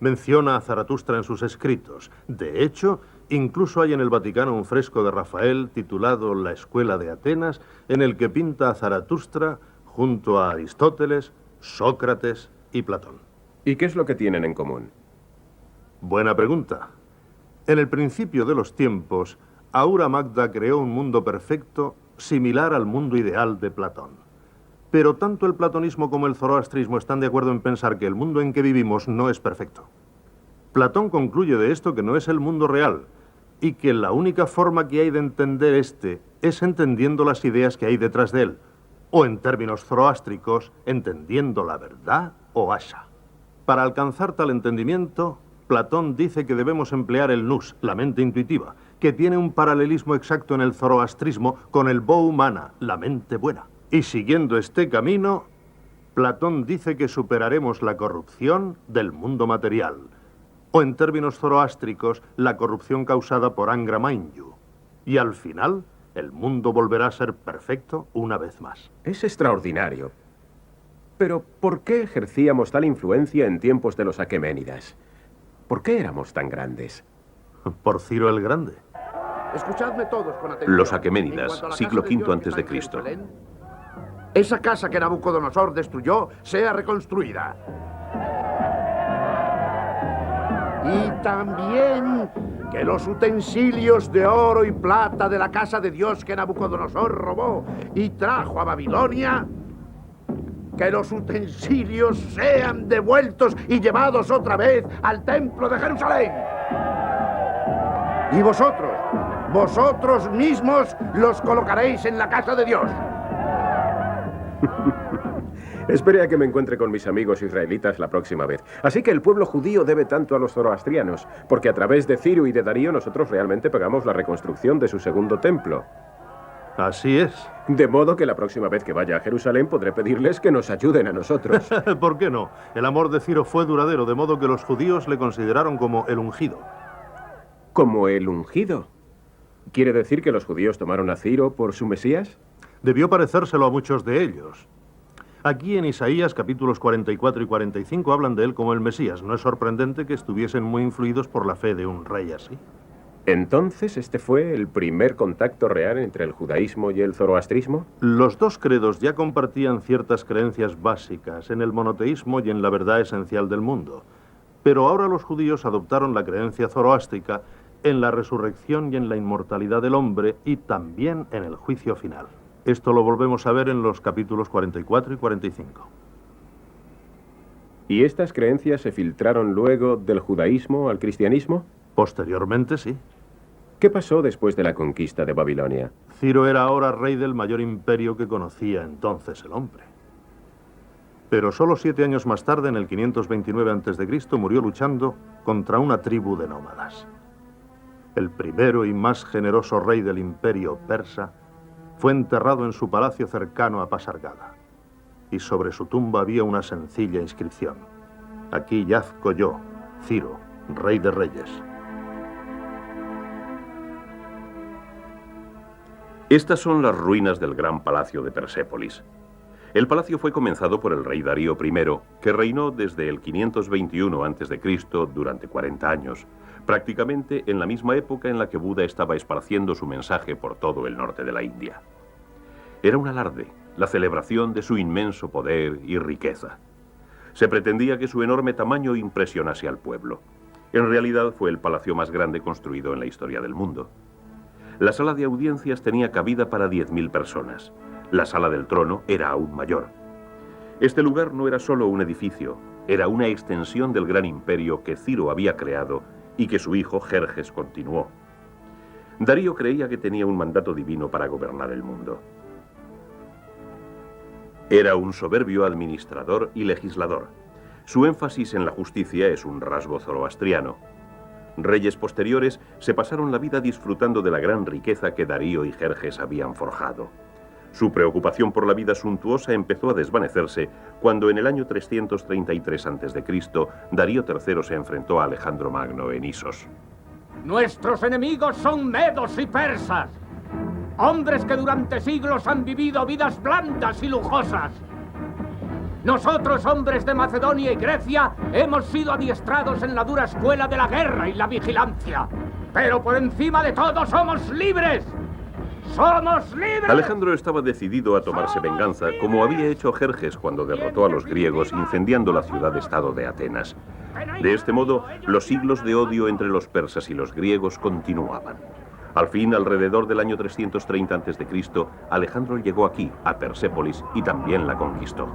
Menciona a Zaratustra en sus escritos. De hecho, incluso hay en el Vaticano un fresco de Rafael titulado La Escuela de Atenas, en el que pinta a Zaratustra junto a Aristóteles, Sócrates y Platón. ¿Y qué es lo que tienen en común? Buena pregunta. En el principio de los tiempos, Ahura Magda creó un mundo perfecto similar al mundo ideal de Platón. Pero tanto el platonismo como el zoroastrismo están de acuerdo en pensar que el mundo en que vivimos no es perfecto. Platón concluye de esto que no es el mundo real y que la única forma que hay de entender este es entendiendo las ideas que hay detrás de él, o en términos zoroástricos, entendiendo la verdad o asha. Para alcanzar tal entendimiento, Platón dice que debemos emplear el nous, la mente intuitiva, que tiene un paralelismo exacto en el zoroastrismo con el Bhumana, la mente buena. Y siguiendo este camino, Platón dice que superaremos la corrupción del mundo material, o en términos zoroástricos, la corrupción causada por Angra Mainyu. Y al final, el mundo volverá a ser perfecto una vez más. Es extraordinario. Pero ¿por qué ejercíamos tal influencia en tiempos de los aqueménidas? ¿Por qué éramos tan grandes? Por Ciro el Grande. Escuchadme todos con atención. Los aqueménidas, siglo V antes de Cristo. Esa casa que Nabucodonosor destruyó sea reconstruida. Y también que los utensilios de oro y plata de la casa de Dios que Nabucodonosor robó y trajo a Babilonia, que los utensilios sean devueltos y llevados otra vez al templo de Jerusalén. Y vosotros mismos los colocaréis en la casa de Dios. Espere a que me encuentre con mis amigos israelitas la próxima vez. Así que el pueblo judío debe tanto a los zoroastrianos, porque a través de Ciro y de Darío nosotros realmente pagamos la reconstrucción de su segundo templo. Así es. De modo que la próxima vez que vaya a Jerusalén podré pedirles que nos ayuden a nosotros. ¿Por qué no? El amor de Ciro fue duradero, de modo que los judíos le consideraron como el ungido. ¿Como el ungido? ¿Quiere decir que los judíos tomaron a Ciro por su Mesías? Debió parecérselo a muchos de ellos. Aquí en Isaías, capítulos 44 y 45, hablan de él como el Mesías. No es sorprendente que estuviesen muy influidos por la fe de un rey así. Entonces, ¿este fue el primer contacto real entre el judaísmo y el zoroastrismo? Los dos credos ya compartían ciertas creencias básicas en el monoteísmo y en la verdad esencial del mundo. Pero ahora los judíos adoptaron la creencia zoroástrica en la resurrección y en la inmortalidad del hombre y también en el juicio final. Esto lo volvemos a ver en los capítulos 44 y 45. ¿Y estas creencias se filtraron luego del judaísmo al cristianismo? Posteriormente, sí. ¿Qué pasó después de la conquista de Babilonia? Ciro era ahora rey del mayor imperio que conocía entonces el hombre. Pero solo 7 años más tarde, en el 529 a.C., murió luchando contra una tribu de nómadas. El primero y más generoso rey del imperio persa fue enterrado en su palacio cercano a Pasargada. Y sobre su tumba había una sencilla inscripción. Aquí yazco yo, Ciro, rey de reyes. Estas son las ruinas del gran palacio de Persépolis. El palacio fue comenzado por el rey Darío I, que reinó desde el 521 a.C. durante 40 años, prácticamente en la misma época en la que Buda estaba esparciendo su mensaje por todo el norte de la India. Era un alarde, la celebración de su inmenso poder y riqueza. Se pretendía que su enorme tamaño impresionase al pueblo. En realidad fue el palacio más grande construido en la historia del mundo. La sala de audiencias tenía cabida para 10.000 personas. La sala del trono era aún mayor. Este lugar no era solo un edificio, era una extensión del gran imperio que Ciro había creado y que su hijo Jerjes continuó. Darío creía que tenía un mandato divino para gobernar el mundo. Era un soberbio administrador y legislador. Su énfasis en la justicia es un rasgo zoroastriano. Reyes posteriores se pasaron la vida disfrutando de la gran riqueza que Darío y Jerjes habían forjado. Su preocupación por la vida suntuosa empezó a desvanecerse cuando en el año 333 a.C. Darío III se enfrentó a Alejandro Magno en Isos. Nuestros enemigos son medos y persas, hombres que durante siglos han vivido vidas blandas y lujosas. Nosotros, hombres de Macedonia y Grecia, hemos sido adiestrados en la dura escuela de la guerra y la vigilancia. Pero por encima de todo somos libres. ¡Somos libres! Alejandro estaba decidido a tomarse venganza, como había hecho Jerjes cuando derrotó a los griegos incendiando la ciudad-estado de Atenas. De este modo, los siglos de odio entre los persas y los griegos continuaban. Al fin, alrededor del año 330 a.C., Alejandro llegó aquí, a Persépolis, y también la conquistó.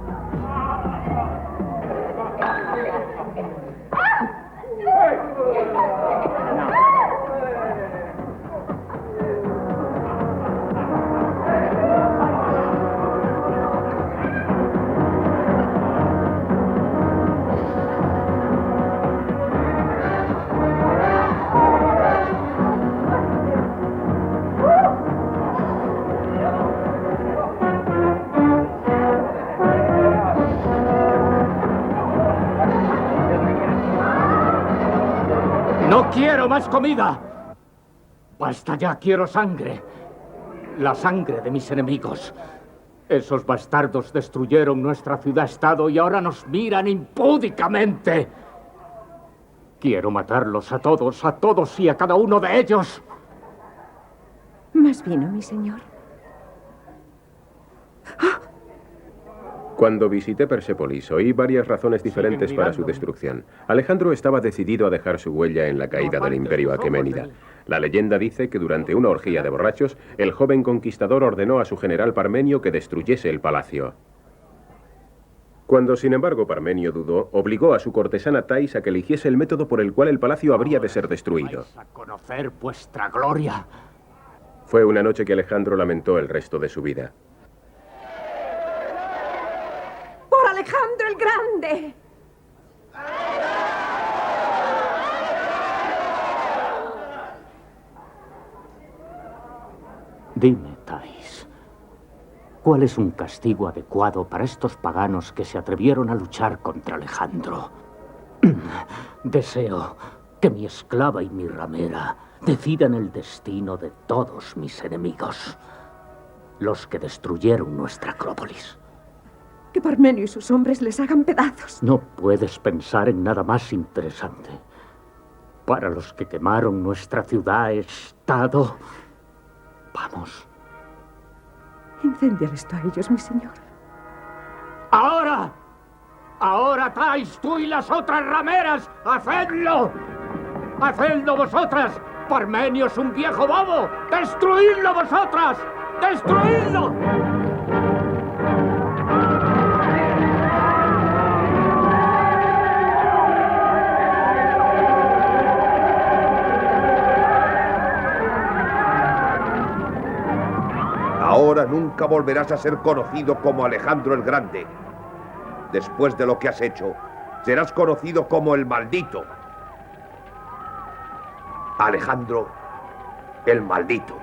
¡No quiero más comida! Basta ya, quiero sangre. La sangre de mis enemigos. Esos bastardos destruyeron nuestra ciudad-estado y ahora nos miran impúdicamente. Quiero matarlos a todos y a cada uno de ellos. ¿Más vino, mi señor? Cuando visité Persépolis, oí varias razones diferentes para su destrucción. Alejandro estaba decidido a dejar su huella en la caída del imperio aqueménida. La leyenda dice que durante una orgía de borrachos, el joven conquistador ordenó a su general Parmenio que destruyese el palacio. Cuando, sin embargo, Parmenio dudó, obligó a su cortesana Thais a que eligiese el método por el cual el palacio habría de ser destruido. Vais a conocer vuestra gloria. Fue una noche que Alejandro lamentó el resto de su vida. ¡Por Alejandro el Grande! Dime, Thais, ¿cuál es un castigo adecuado para estos paganos que se atrevieron a luchar contra Alejandro? Deseo que mi esclava y mi ramera decidan el destino de todos mis enemigos, los que destruyeron nuestra Acrópolis. Que Parmenio y sus hombres les hagan pedazos. No puedes pensar en nada más interesante. Para los que quemaron nuestra ciudad-estado, vamos. Incéndiales esto a ellos, mi señor. ¡Ahora! ¡Ahora, Thais, tú y las otras rameras! ¡Hacedlo! ¡Hacedlo vosotras! ¡Parmenio es un viejo bobo! ¡Destruidlo vosotras! ¡Destruidlo! Ahora nunca volverás a ser conocido como Alejandro el Grande. Después de lo que has hecho, serás conocido como el Maldito. Alejandro el Maldito.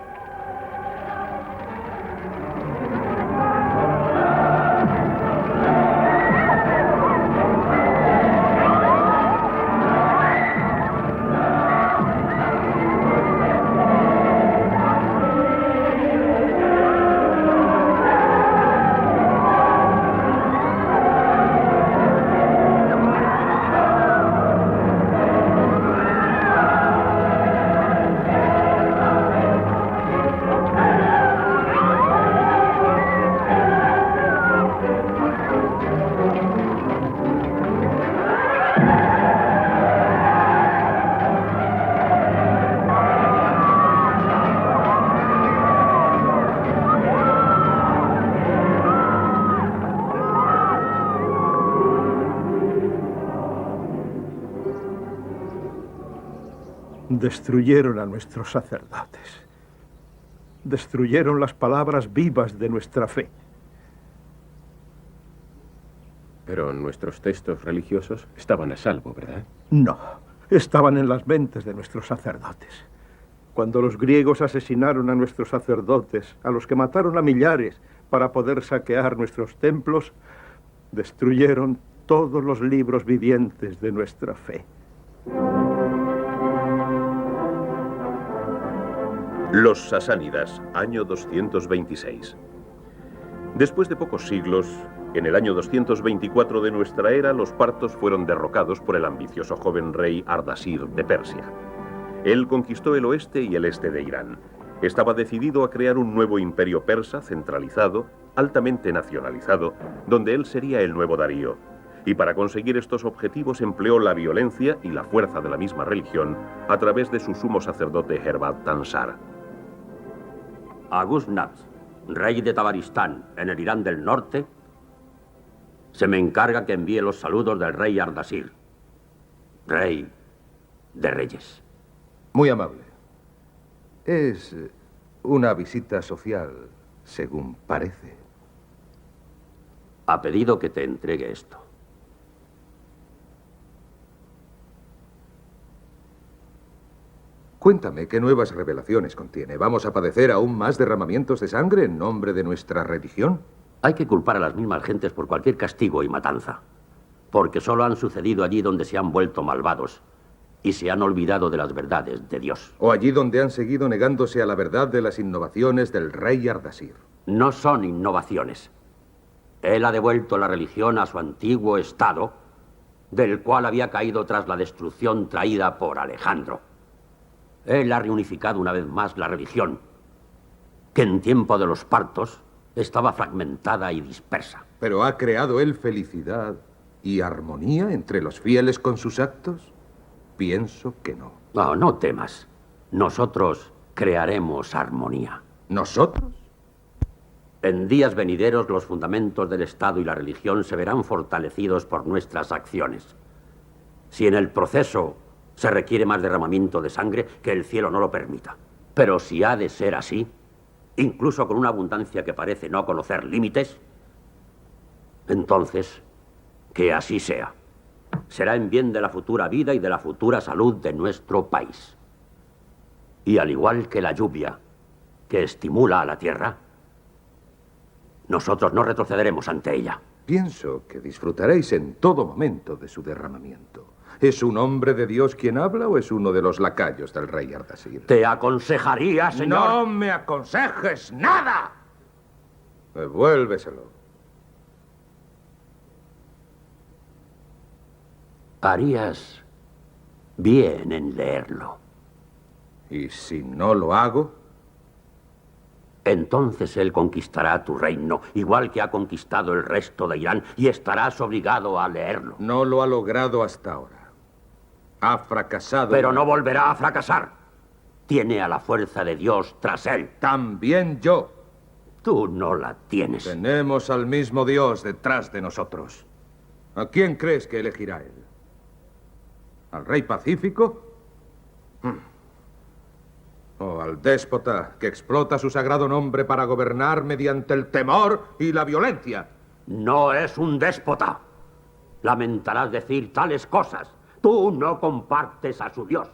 Destruyeron a nuestros sacerdotes. Destruyeron las palabras vivas de nuestra fe. Pero nuestros textos religiosos estaban a salvo, ¿verdad? No, estaban en las mentes de nuestros sacerdotes. Cuando los griegos asesinaron a nuestros sacerdotes, a los que mataron a millares para poder saquear nuestros templos, destruyeron todos los libros vivientes de nuestra fe. Los sasánidas, año 226. Después de pocos siglos, en el año 224 de nuestra era, los partos fueron derrocados por el ambicioso joven rey Ardasir de Persia. Él conquistó el oeste y el este de Irán. Estaba decidido a crear un nuevo imperio persa centralizado, altamente nacionalizado, donde él sería el nuevo Darío. Y para conseguir estos objetivos empleó la violencia y la fuerza de la misma religión a través de su sumo sacerdote Herbat Tansar. Agusnaz, rey de Tabaristán, en el Irán del Norte, se me encarga que envíe los saludos del rey Ardasir, rey de reyes. Muy amable. Es una visita social, según parece. Ha pedido que te entregue esto. Cuéntame, ¿qué nuevas revelaciones contiene? ¿Vamos a padecer aún más derramamientos de sangre en nombre de nuestra religión? Hay que culpar a las mismas gentes por cualquier castigo y matanza, porque solo han sucedido allí donde se han vuelto malvados y se han olvidado de las verdades de Dios. O allí donde han seguido negándose a la verdad de las innovaciones del rey Ardasir. No son innovaciones. Él ha devuelto la religión a su antiguo estado, del cual había caído tras la destrucción traída por Alejandro. Él ha reunificado una vez más la religión, que en tiempo de los partos estaba fragmentada y dispersa. ¿Pero ha creado él felicidad y armonía entre los fieles con sus actos? Pienso que no. No, no temas. Nosotros crearemos armonía. ¿Nosotros? En días venideros los fundamentos del Estado y la religión se verán fortalecidos por nuestras acciones. Si en el proceso se requiere más derramamiento de sangre, que el cielo no lo permita. Pero si ha de ser así, incluso con una abundancia que parece no conocer límites, entonces, que así sea. Será en bien de la futura vida y de la futura salud de nuestro país. Y al igual que la lluvia, que estimula a la tierra, nosotros no retrocederemos ante ella. Pienso que disfrutaréis en todo momento de su derramamiento. ¿Es un hombre de Dios quien habla o es uno de los lacayos del rey Ardasir? Te aconsejaría, señor... ¡No me aconsejes nada! Devuélveselo. Harías bien en leerlo. ¿Y si no lo hago? Entonces él conquistará tu reino, igual que ha conquistado el resto de Irán, y estarás obligado a leerlo. No lo ha logrado hasta ahora. Ha fracasado. Pero no volverá a fracasar. Tiene a la fuerza de Dios tras él. También yo. Tú no la tienes. Tenemos al mismo Dios detrás de nosotros. ¿A quién crees que elegirá él? ¿Al rey pacífico? ¿O al déspota que explota su sagrado nombre para gobernar mediante el temor y la violencia? No es un déspota. Lamentarás decir tales cosas. Tú no compartes a su Dios.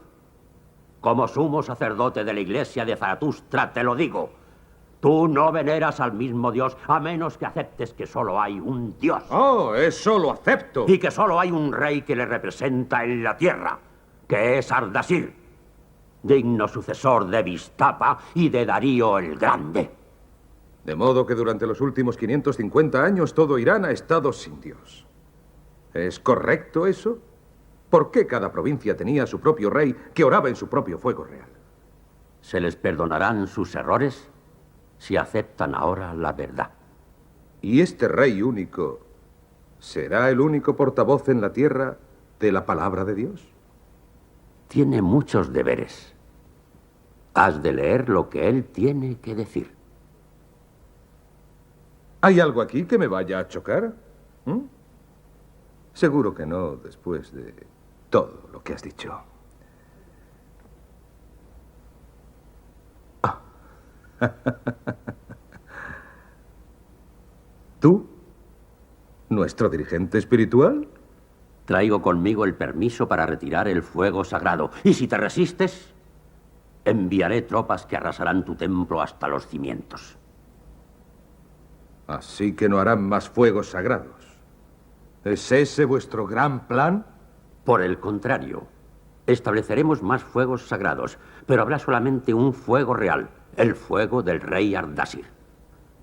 Como sumo sacerdote de la iglesia de Zaratustra te lo digo. Tú no veneras al mismo Dios a menos que aceptes que solo hay un Dios. ¡Oh, eso lo acepto! Y que solo hay un rey que le representa en la tierra, que es Ardasir, digno sucesor de Vistapa y de Darío el Grande. De modo que durante los últimos 550 años todo Irán ha estado sin Dios. ¿Es correcto eso? ¿Por qué cada provincia tenía su propio rey que oraba en su propio fuego real? Se les perdonarán sus errores si aceptan ahora la verdad. ¿Y este rey único será el único portavoz en la tierra de la palabra de Dios? Tiene muchos deberes. Has de leer lo que él tiene que decir. ¿Hay algo aquí que me vaya a chocar? Seguro que no, después de todo lo que has dicho. ¿Tú? ¿Nuestro dirigente espiritual? Traigo conmigo el permiso para retirar el fuego sagrado. Y si te resistes, enviaré tropas que arrasarán tu templo hasta los cimientos. Así que no harán más fuegos sagrados. ¿Es ese vuestro gran plan? Por el contrario, estableceremos más fuegos sagrados, pero habrá solamente un fuego real, el fuego del rey Ardasir.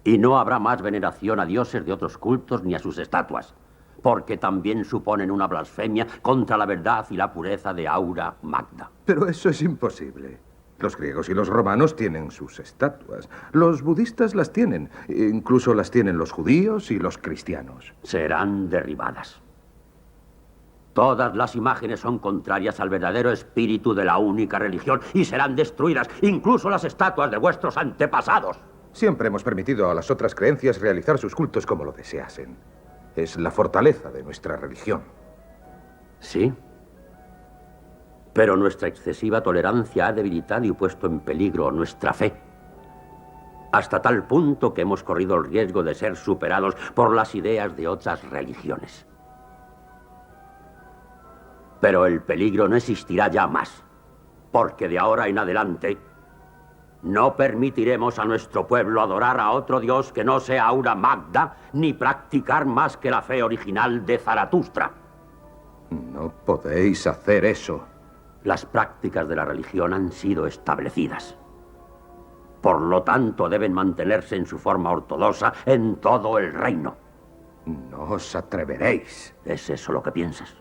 Y no habrá más veneración a dioses de otros cultos ni a sus estatuas, porque también suponen una blasfemia contra la verdad y la pureza de Aura Magda. Pero eso es imposible. Los griegos y los romanos tienen sus estatuas. Los budistas las tienen. Incluso las tienen los judíos y los cristianos. Serán derribadas. Todas las imágenes son contrarias al verdadero espíritu de la única religión y serán destruidas, incluso las estatuas de vuestros antepasados. Siempre hemos permitido a las otras creencias realizar sus cultos como lo deseasen. Es la fortaleza de nuestra religión. Sí. Pero nuestra excesiva tolerancia ha debilitado y puesto en peligro nuestra fe. Hasta tal punto que hemos corrido el riesgo de ser superados por las ideas de otras religiones. Pero el peligro no existirá ya más, porque de ahora en adelante no permitiremos a nuestro pueblo adorar a otro dios que no sea Aura Magda, ni practicar más que la fe original de Zaratustra. No podéis hacer eso. Las prácticas de la religión han sido establecidas. Por lo tanto, deben mantenerse en su forma ortodoxa en todo el reino. No os atreveréis. ¿Es eso lo que piensas?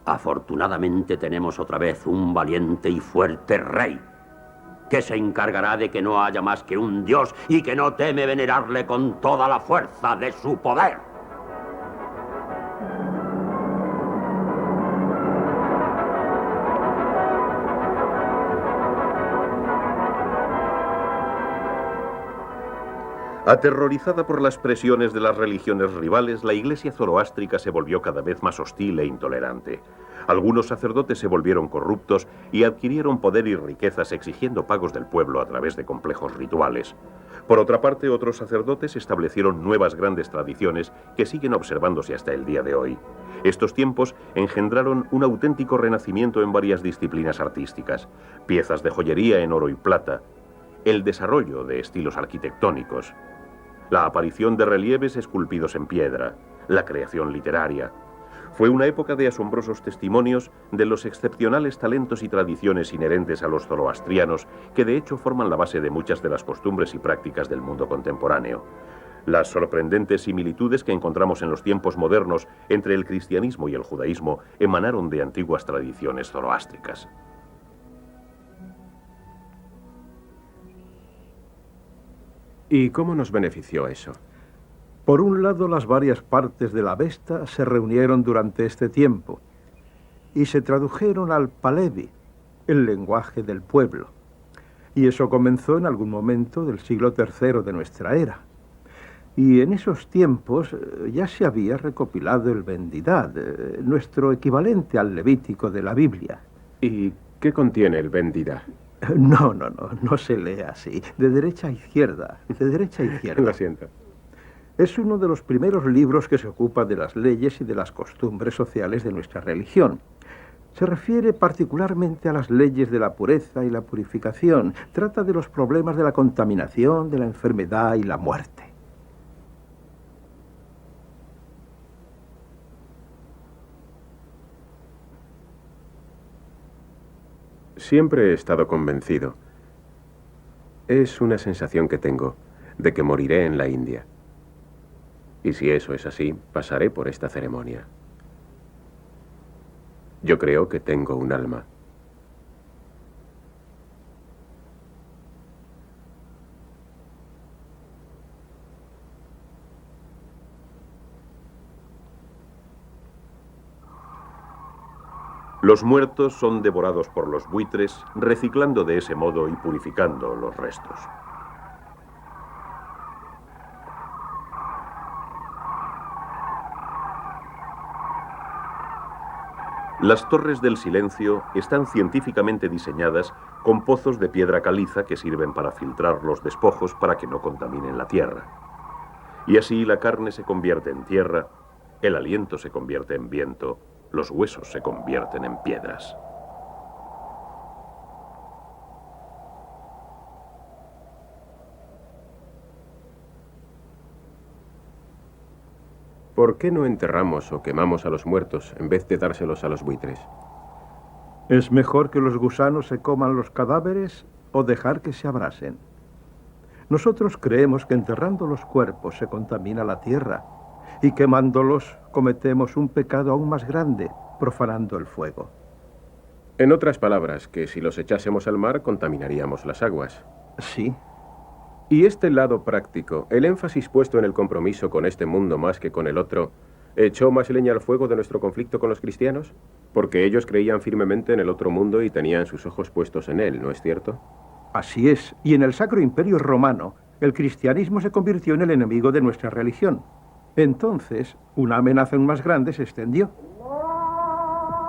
Afortunadamente tenemos otra vez un valiente y fuerte rey, que se encargará de que no haya más que un dios y que no teme venerarle con toda la fuerza de su poder. Aterrorizada por las presiones de las religiones rivales, la iglesia zoroástrica se volvió cada vez más hostil e intolerante. Algunos sacerdotes se volvieron corruptos y adquirieron poder y riquezas exigiendo pagos del pueblo a través de complejos rituales. Por otra parte, otros sacerdotes establecieron nuevas grandes tradiciones que siguen observándose hasta el día de hoy. Estos tiempos engendraron un auténtico renacimiento en varias disciplinas artísticas, piezas de joyería en oro y plata, el desarrollo de estilos arquitectónicos, la aparición de relieves esculpidos en piedra, la creación literaria. Fue una época de asombrosos testimonios de los excepcionales talentos y tradiciones inherentes a los zoroastrianos, que de hecho forman la base de muchas de las costumbres y prácticas del mundo contemporáneo. Las sorprendentes similitudes que encontramos en los tiempos modernos entre el cristianismo y el judaísmo emanaron de antiguas tradiciones zoroástricas. ¿Y cómo nos benefició eso? Por un lado, las varias partes de la Avesta se reunieron durante este tiempo y se tradujeron al palevi, el lenguaje del pueblo. Y eso comenzó en algún momento del siglo III de nuestra era. Y en esos tiempos ya se había recopilado el Vendidad, nuestro equivalente al Levítico de la Biblia. ¿Y qué contiene el Vendidad? No se lee así. De derecha a izquierda, de derecha a izquierda. Lo siento. Es uno de los primeros libros que se ocupa de las leyes y de las costumbres sociales de nuestra religión. Se refiere particularmente a las leyes de la pureza y la purificación. Trata de los problemas de la contaminación, de la enfermedad y la muerte. Siempre he estado convencido. Es una sensación que tengo de que moriré en la India. Y si eso es así, pasaré por esta ceremonia. Yo creo que tengo un alma. Los muertos son devorados por los buitres, reciclando de ese modo y purificando los restos. Las torres del silencio están científicamente diseñadas con pozos de piedra caliza que sirven para filtrar los despojos para que no contaminen la tierra. Y así la carne se convierte en tierra, el aliento se convierte en viento, los huesos se convierten en piedras. ¿Por qué no enterramos o quemamos a los muertos en vez de dárselos a los buitres? ¿Es mejor que los gusanos se coman los cadáveres o dejar que se abrasen? Nosotros creemos que enterrando los cuerpos se contamina la tierra y quemándolos cometemos un pecado aún más grande, profanando el fuego. En otras palabras, que si los echásemos al mar contaminaríamos las aguas. Sí. Y este lado práctico, el énfasis puesto en el compromiso con este mundo más que con el otro, ¿echó más leña al fuego de nuestro conflicto con los cristianos? Porque ellos creían firmemente en el otro mundo y tenían sus ojos puestos en él, ¿no es cierto? Así es. Y en el Sacro Imperio Romano, el cristianismo se convirtió en el enemigo de nuestra religión. Entonces, una amenaza aún más grande se extendió.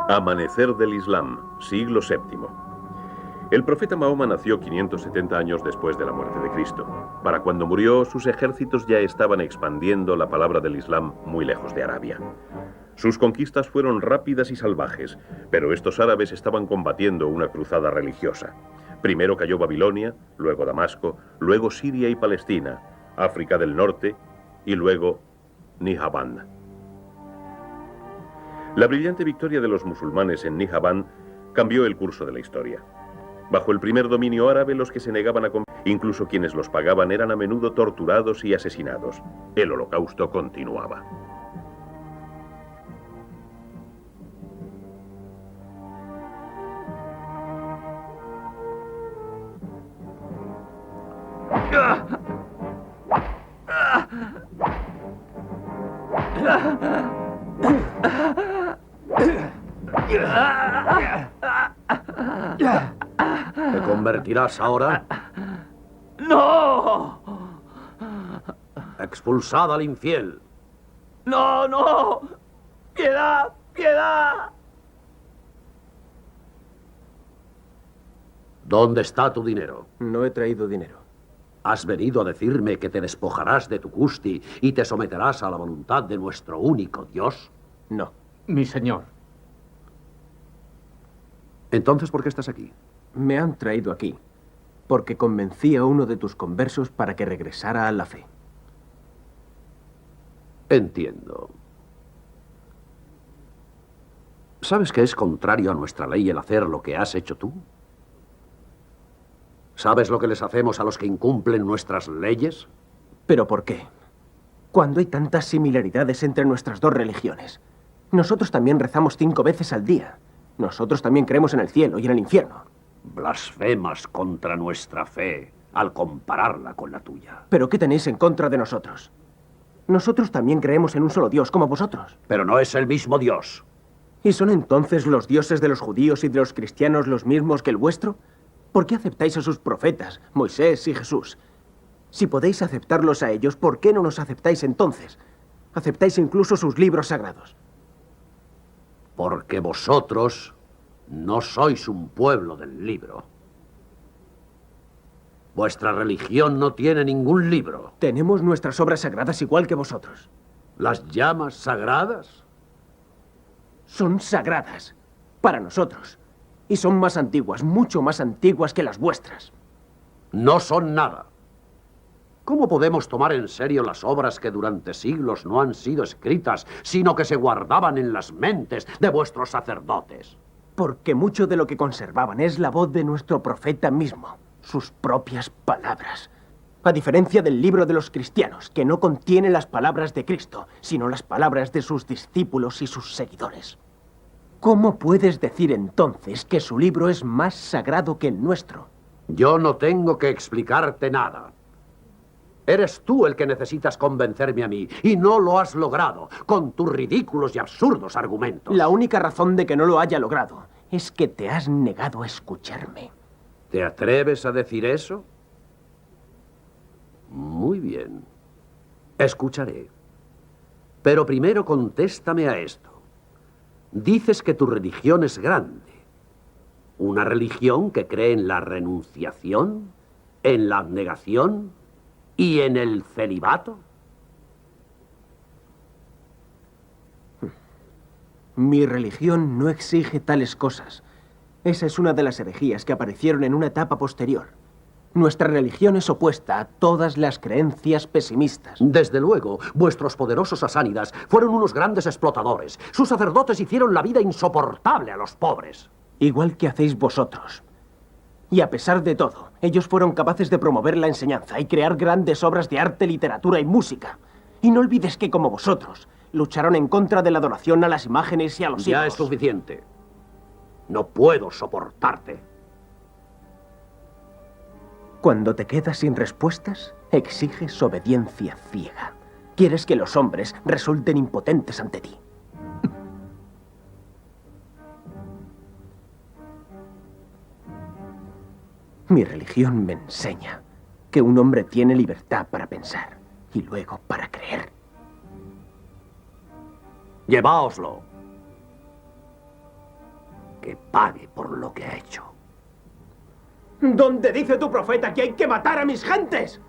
Amanecer del Islam, siglo VII. El profeta Mahoma nació 570 años después de la muerte de Cristo. Para cuando murió, sus ejércitos ya estaban expandiendo la palabra del Islam muy lejos de Arabia. Sus conquistas fueron rápidas y salvajes, pero estos árabes estaban combatiendo una cruzada religiosa. Primero cayó Babilonia, luego Damasco, luego Siria y Palestina, África del Norte y luego Nihavand. La brillante victoria de los musulmanes en Nihavand cambió el curso de la historia. Bajo el primer dominio árabe, los que se negaban a Incluso quienes los pagaban eran a menudo torturados y asesinados. El holocausto continuaba. ¿Te convertirás ahora? ¡No! Expulsad al infiel. ¡No, no! ¡Piedad! ¡Piedad! ¿Dónde está tu dinero? No he traído dinero. ¿Has venido a decirme que te despojarás de tu custi y te someterás a la voluntad de nuestro único Dios? No. Mi señor. Entonces, ¿por qué estás aquí? Me han traído aquí porque convencí a uno de tus conversos para que regresara a la fe. Entiendo. ¿Sabes que es contrario a nuestra ley el hacer lo que has hecho tú? ¿Sabes lo que les hacemos a los que incumplen nuestras leyes? ¿Pero por qué? Cuando hay tantas similaridades entre nuestras dos religiones. Nosotros también rezamos 5 veces al día. Nosotros también creemos en el cielo y en el infierno. Blasfemas contra nuestra fe al compararla con la tuya. ¿Pero qué tenéis en contra de nosotros? Nosotros también creemos en un solo Dios, como vosotros. Pero no es el mismo Dios. ¿Y son entonces los dioses de los judíos y de los cristianos los mismos que el vuestro? ¿Por qué aceptáis a sus profetas, Moisés y Jesús? Si podéis aceptarlos a ellos, ¿por qué no nos aceptáis entonces? Aceptáis incluso sus libros sagrados. Porque vosotros no sois un pueblo del libro. Vuestra religión no tiene ningún libro. Tenemos nuestras obras sagradas igual que vosotros. ¿Las llamas sagradas? Son sagradas para nosotros. Y son más antiguas, mucho más antiguas que las vuestras. No son nada. ¿Cómo podemos tomar en serio las obras que durante siglos no han sido escritas, sino que se guardaban en las mentes de vuestros sacerdotes? Porque mucho de lo que conservaban es la voz de nuestro profeta mismo, sus propias palabras. A diferencia del libro de los cristianos, que no contiene las palabras de Cristo, sino las palabras de sus discípulos y sus seguidores. ¿Cómo puedes decir entonces que su libro es más sagrado que el nuestro? Yo no tengo que explicarte nada. Eres tú el que necesitas convencerme a mí, y no lo has logrado, con tus ridículos y absurdos argumentos. La única razón de que no lo haya logrado es que te has negado a escucharme. ¿Te atreves a decir eso? Muy bien. Escucharé. Pero primero contéstame a esto. Dices que tu religión es grande. ¿Una religión que cree en la renunciación, en la abnegación y en el celibato? Mi religión no exige tales cosas. Esa es una de las herejías que aparecieron en una etapa posterior. Nuestra religión es opuesta a todas las creencias pesimistas. Desde luego, vuestros poderosos sasánidas fueron unos grandes explotadores. Sus sacerdotes hicieron la vida insoportable a los pobres. Igual que hacéis vosotros. Y a pesar de todo, ellos fueron capaces de promover la enseñanza y crear grandes obras de arte, literatura y música. Y no olvides que, como vosotros, lucharon en contra de la adoración a las imágenes y a los ídolos. Ya es suficiente. No puedo soportarte. Cuando te quedas sin respuestas, exiges obediencia ciega. Quieres que los hombres resulten impotentes ante ti. Mi religión me enseña que un hombre tiene libertad para pensar y luego para creer. Lleváoslo. Que pague por lo que ha hecho. ¿Dónde dice tu profeta que hay que matar a mis gentes?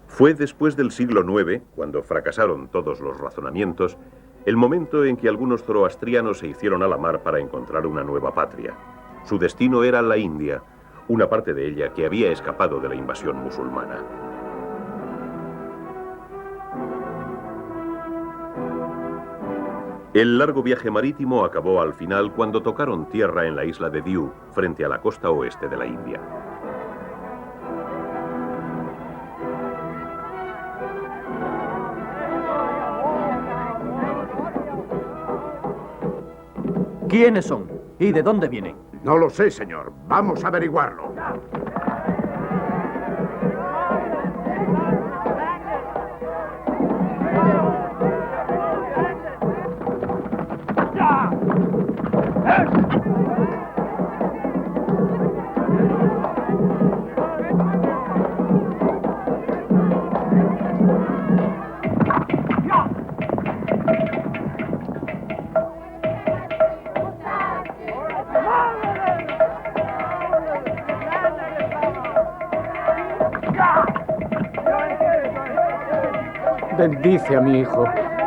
Fue después del siglo IX, cuando fracasaron todos los razonamientos, el momento en que algunos zoroastrianos se hicieron a la mar para encontrar una nueva patria. Su destino era la India, una parte de ella que había escapado de la invasión musulmana. El largo viaje marítimo acabó al final cuando tocaron tierra en la isla de Diu, frente a la costa oeste de la India. ¿Quiénes son? ¿Y de dónde vienen? No lo sé, señor. Vamos a averiguarlo. Bendice a mi hijo,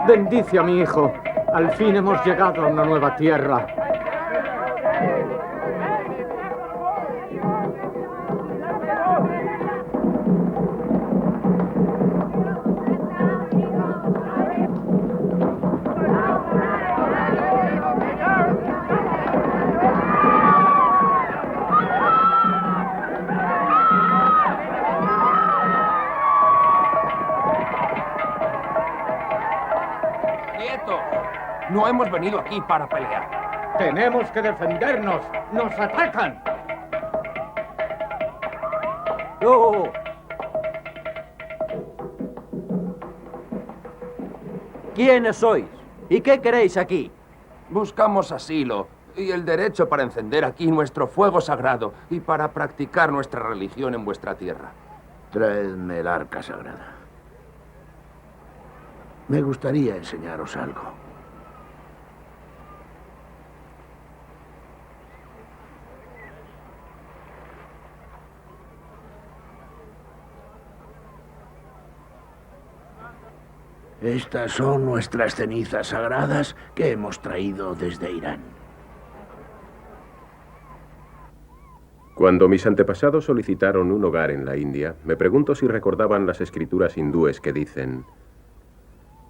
bendice a mi hijo. Al fin hemos llegado a una nueva tierra. No hemos venido aquí para pelear. Tenemos que defendernos. ¡Nos atacan! ¡Oh! ¿Quiénes sois? ¿Y qué queréis aquí? Buscamos asilo y el derecho para encender aquí nuestro fuego sagrado y para practicar nuestra religión en vuestra tierra. Traedme el arca sagrada. Me gustaría enseñaros algo. Estas son nuestras cenizas sagradas que hemos traído desde Irán. Cuando mis antepasados solicitaron un hogar en la India, me pregunto si recordaban las escrituras hindúes que dicen: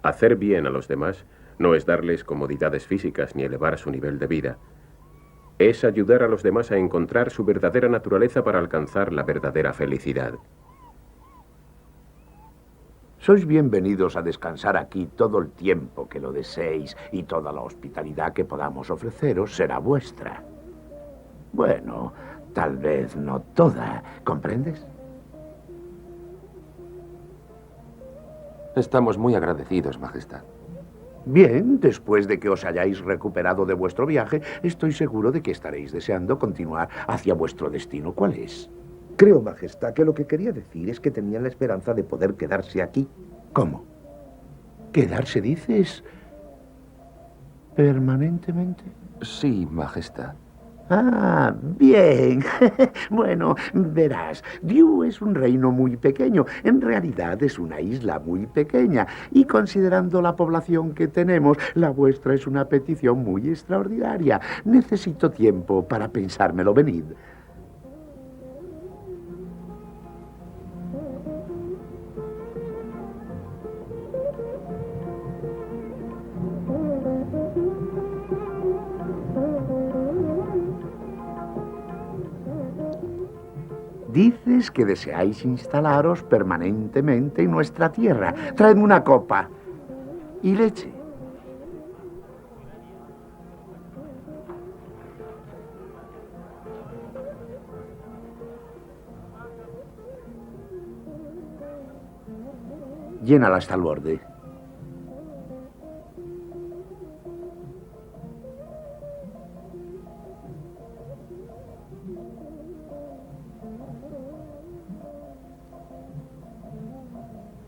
hacer bien a los demás no es darles comodidades físicas ni elevar su nivel de vida. Es ayudar a los demás a encontrar su verdadera naturaleza para alcanzar la verdadera felicidad. Sois bienvenidos a descansar aquí todo el tiempo que lo deseéis y toda la hospitalidad que podamos ofreceros será vuestra. Bueno, tal vez no toda, ¿comprendes? Estamos muy agradecidos, Majestad. Bien, después de que os hayáis recuperado de vuestro viaje, estoy seguro de que estaréis deseando continuar hacia vuestro destino. ¿Cuál es? Creo, Majestad, que lo que quería decir es que tenían la esperanza de poder quedarse aquí. ¿Cómo? ¿Quedarse, dices? ¿Permanentemente? Sí, Majestad. Ah, bien. Bueno, verás, Diu es un reino muy pequeño. En realidad es una isla muy pequeña. Y considerando la población que tenemos, la vuestra es una petición muy extraordinaria. Necesito tiempo para pensármelo. Venid. Dices que deseáis instalaros permanentemente en nuestra tierra. Traedme una copa y leche. Llénala hasta el borde.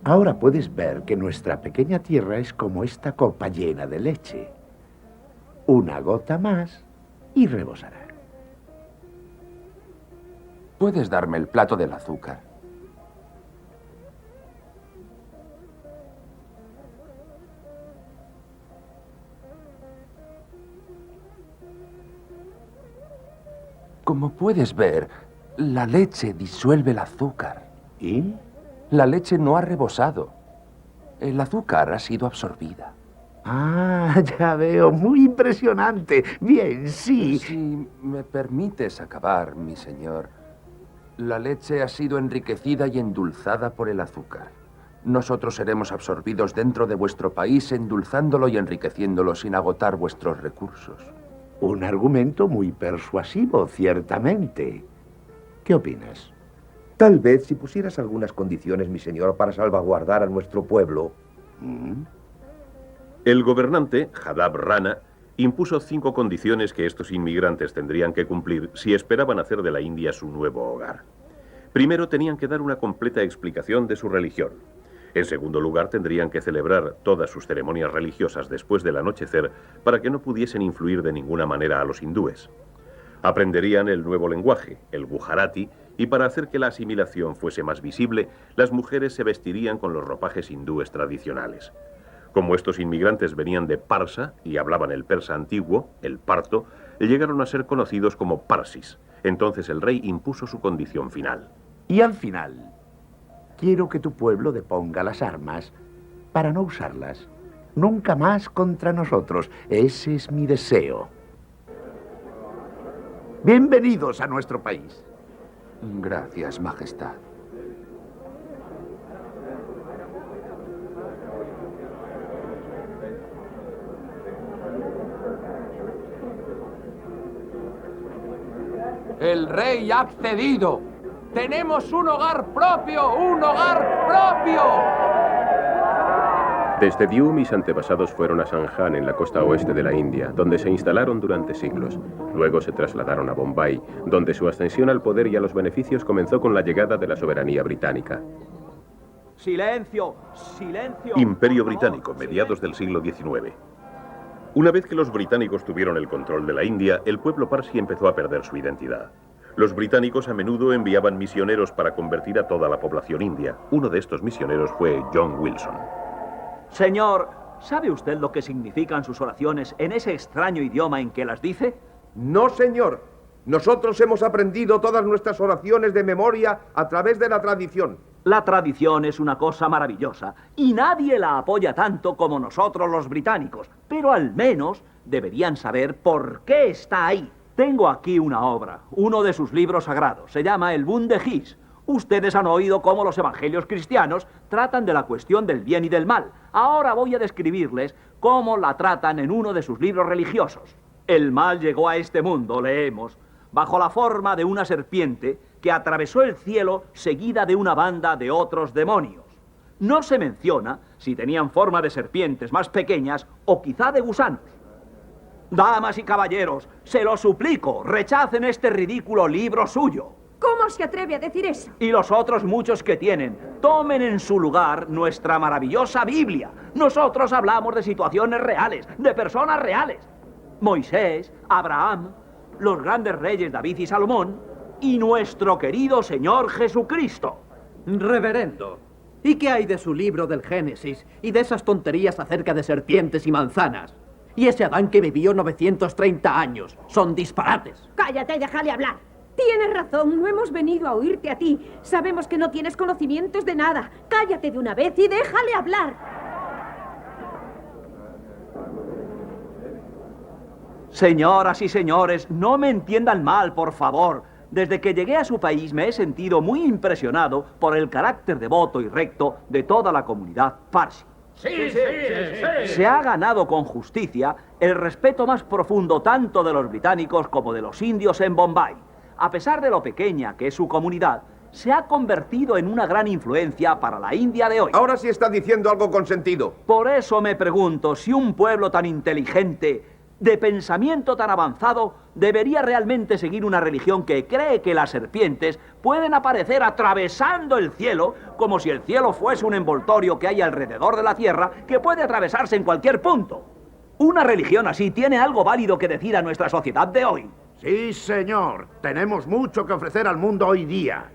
Ahora puedes ver que nuestra pequeña tierra es como esta copa llena de leche. Una gota más y rebosará. ¿Puedes darme el plato del azúcar? Como puedes ver, la leche disuelve el azúcar. ¿Y? La leche no ha rebosado. El azúcar ha sido absorbida. Ah, ya veo. Muy impresionante. Bien, sí. Si me permites acabar, mi señor. La leche ha sido enriquecida y endulzada por el azúcar. Nosotros seremos absorbidos dentro de vuestro país, endulzándolo y enriqueciéndolo sin agotar vuestros recursos. Un argumento muy persuasivo, ciertamente. ¿Qué opinas? Tal vez si pusieras algunas condiciones, mi señor, para salvaguardar a nuestro pueblo. El gobernante, Hadab Rana, impuso 5 condiciones que estos inmigrantes tendrían que cumplir si esperaban hacer de la India su nuevo hogar. Primero, tenían que dar una completa explicación de su religión. En segundo lugar, tendrían que celebrar todas sus ceremonias religiosas después del anochecer para que no pudiesen influir de ninguna manera a los hindúes. Aprenderían el nuevo lenguaje, el gujarati, y para hacer que la asimilación fuese más visible, las mujeres se vestirían con los ropajes hindúes tradicionales. Como estos inmigrantes venían de Parsa y hablaban el persa antiguo, el parto, llegaron a ser conocidos como parsis. Entonces el rey impuso su condición final. Y al final, quiero que tu pueblo deponga las armas para no usarlas nunca más contra nosotros. Ese es mi deseo. Bienvenidos a nuestro país. Gracias, Majestad. El rey ha accedido. Tenemos un hogar propio, un hogar propio. Desde Diu, mis antepasados fueron a Sandjan, en la costa oeste de la India, donde se instalaron durante siglos. Luego se trasladaron a Bombay, donde su ascensión al poder y a los beneficios comenzó con la llegada de la soberanía británica. Silencio, silencio. Imperio Británico, mediados del siglo XIX. Una vez que los británicos tuvieron el control de la India, el pueblo parsi empezó a perder su identidad. Los británicos a menudo enviaban misioneros para convertir a toda la población india. Uno de estos misioneros fue John Wilson. Señor, ¿sabe usted lo que significan sus oraciones en ese extraño idioma en que las dice? No, señor. Nosotros hemos aprendido todas nuestras oraciones de memoria a través de la tradición. La tradición es una cosa maravillosa y nadie la apoya tanto como nosotros los británicos, pero al menos deberían saber por qué está ahí. Tengo aquí una obra, uno de sus libros sagrados, se llama el Bunde Gis. Ustedes han oído cómo los evangelios cristianos tratan de la cuestión del bien y del mal. Ahora voy a describirles cómo la tratan en uno de sus libros religiosos. El mal llegó a este mundo, leemos, bajo la forma de una serpiente que atravesó el cielo seguida de una banda de otros demonios. No se menciona si tenían forma de serpientes más pequeñas o quizá de gusanos. Damas y caballeros, se lo suplico, rechacen este ridículo libro suyo. ¿Cómo se atreve a decir eso? Y los otros muchos que tienen, tomen en su lugar nuestra maravillosa Biblia. Nosotros hablamos de situaciones reales, de personas reales. Moisés, Abraham, los grandes reyes David y Salomón, y nuestro querido Señor Jesucristo. Reverendo, ¿y qué hay de su libro del Génesis y de esas tonterías acerca de serpientes y manzanas? Y ese Adán que vivió 930 años. Son disparates. Cállate y déjale hablar. Tienes razón, no hemos venido a oírte a ti. Sabemos que no tienes conocimientos de nada. Cállate de una vez y déjale hablar. Señoras y señores, no me entiendan mal, por favor. Desde que llegué a su país me he sentido muy impresionado por el carácter devoto y recto de toda la comunidad parsi. Sí. Se ha ganado con justicia el respeto más profundo tanto de los británicos como de los indios en Bombay. A pesar de lo pequeña que es su comunidad, se ha convertido en una gran influencia para la India de hoy. Ahora sí está diciendo algo con sentido. Por eso me pregunto si un pueblo tan inteligente, de pensamiento tan avanzado, debería realmente seguir una religión que cree que las serpientes pueden aparecer atravesando el cielo, como si el cielo fuese un envoltorio que hay alrededor de la tierra que puede atravesarse en cualquier punto. Una religión así tiene algo válido que decir a nuestra sociedad de hoy. Sí, señor. Tenemos mucho que ofrecer al mundo hoy día.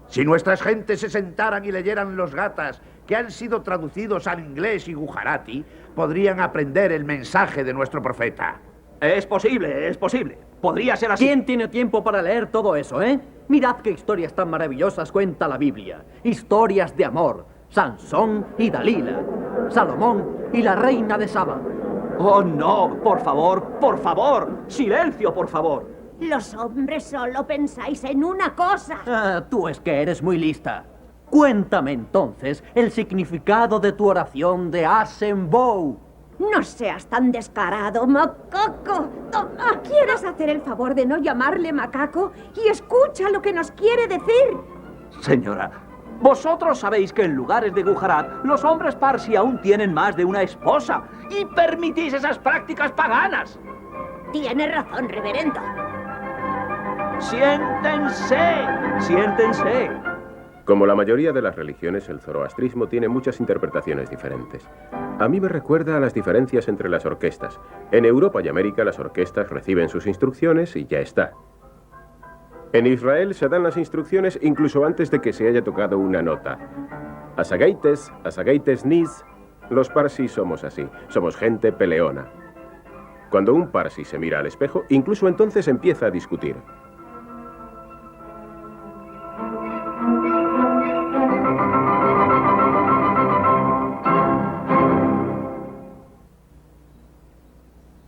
Si nuestras gentes se sentaran y leyeran los gatas que han sido traducidos al inglés y gujarati, podrían aprender el mensaje de nuestro profeta. Es posible, es posible. Podría ser así. ¿Quién tiene tiempo para leer todo eso, eh? Mirad qué historias tan maravillosas cuenta la Biblia. Historias de amor. Sansón y Dalila. Salomón y la reina de Saba. ¡Oh, no! ¡Por favor, por favor! ¡Silencio, por favor! Los hombres solo pensáis en una cosa. Ah, tú es que eres muy lista. Cuéntame entonces el significado de tu oración de Asenbow. No seas tan descarado, macaco. Toma, ¿quieres hacer el favor de no llamarle macaco? Y escucha lo que nos quiere decir. Señora, vosotros sabéis que en lugares de Gujarat los hombres parsi aún tienen más de una esposa y permitís esas prácticas paganas. Tiene razón, reverendo. ¡Siéntense! ¡Siéntense! Como la mayoría de las religiones, el zoroastrismo tiene muchas interpretaciones diferentes. A mí me recuerda a las diferencias entre las orquestas. En Europa y América las orquestas reciben sus instrucciones y ya está. En Israel se dan las instrucciones incluso antes de que se haya tocado una nota. Asagaites nis, los parsis somos así, somos gente peleona. Cuando un parsi se mira al espejo, incluso entonces empieza a discutir.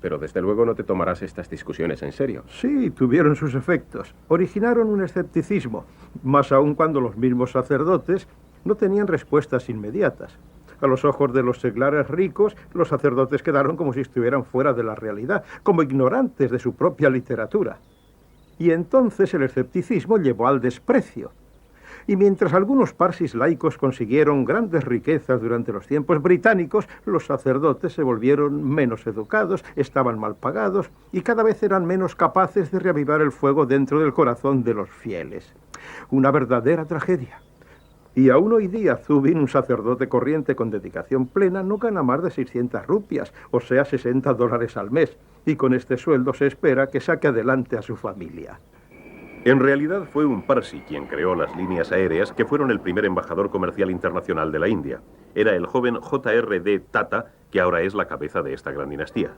Pero desde luego no te tomarás estas discusiones en serio. Sí, tuvieron sus efectos. Originaron un escepticismo, más aún cuando los mismos sacerdotes no tenían respuestas inmediatas. A los ojos de los seglares ricos, los sacerdotes quedaron como si estuvieran fuera de la realidad, como ignorantes de su propia literatura. Y entonces el escepticismo llevó al desprecio. Y mientras algunos parsis laicos consiguieron grandes riquezas durante los tiempos británicos, los sacerdotes se volvieron menos educados, estaban mal pagados y cada vez eran menos capaces de reavivar el fuego dentro del corazón de los fieles. Una verdadera tragedia. Y aún hoy día Zubin, un sacerdote corriente con dedicación plena, no gana más de 600 rupias, o sea, $60 al mes. Y con este sueldo se espera que saque adelante a su familia. En realidad fue un parsi quien creó las líneas aéreas que fueron el primer embajador comercial internacional de la India. Era el joven J.R.D. Tata, que ahora es la cabeza de esta gran dinastía.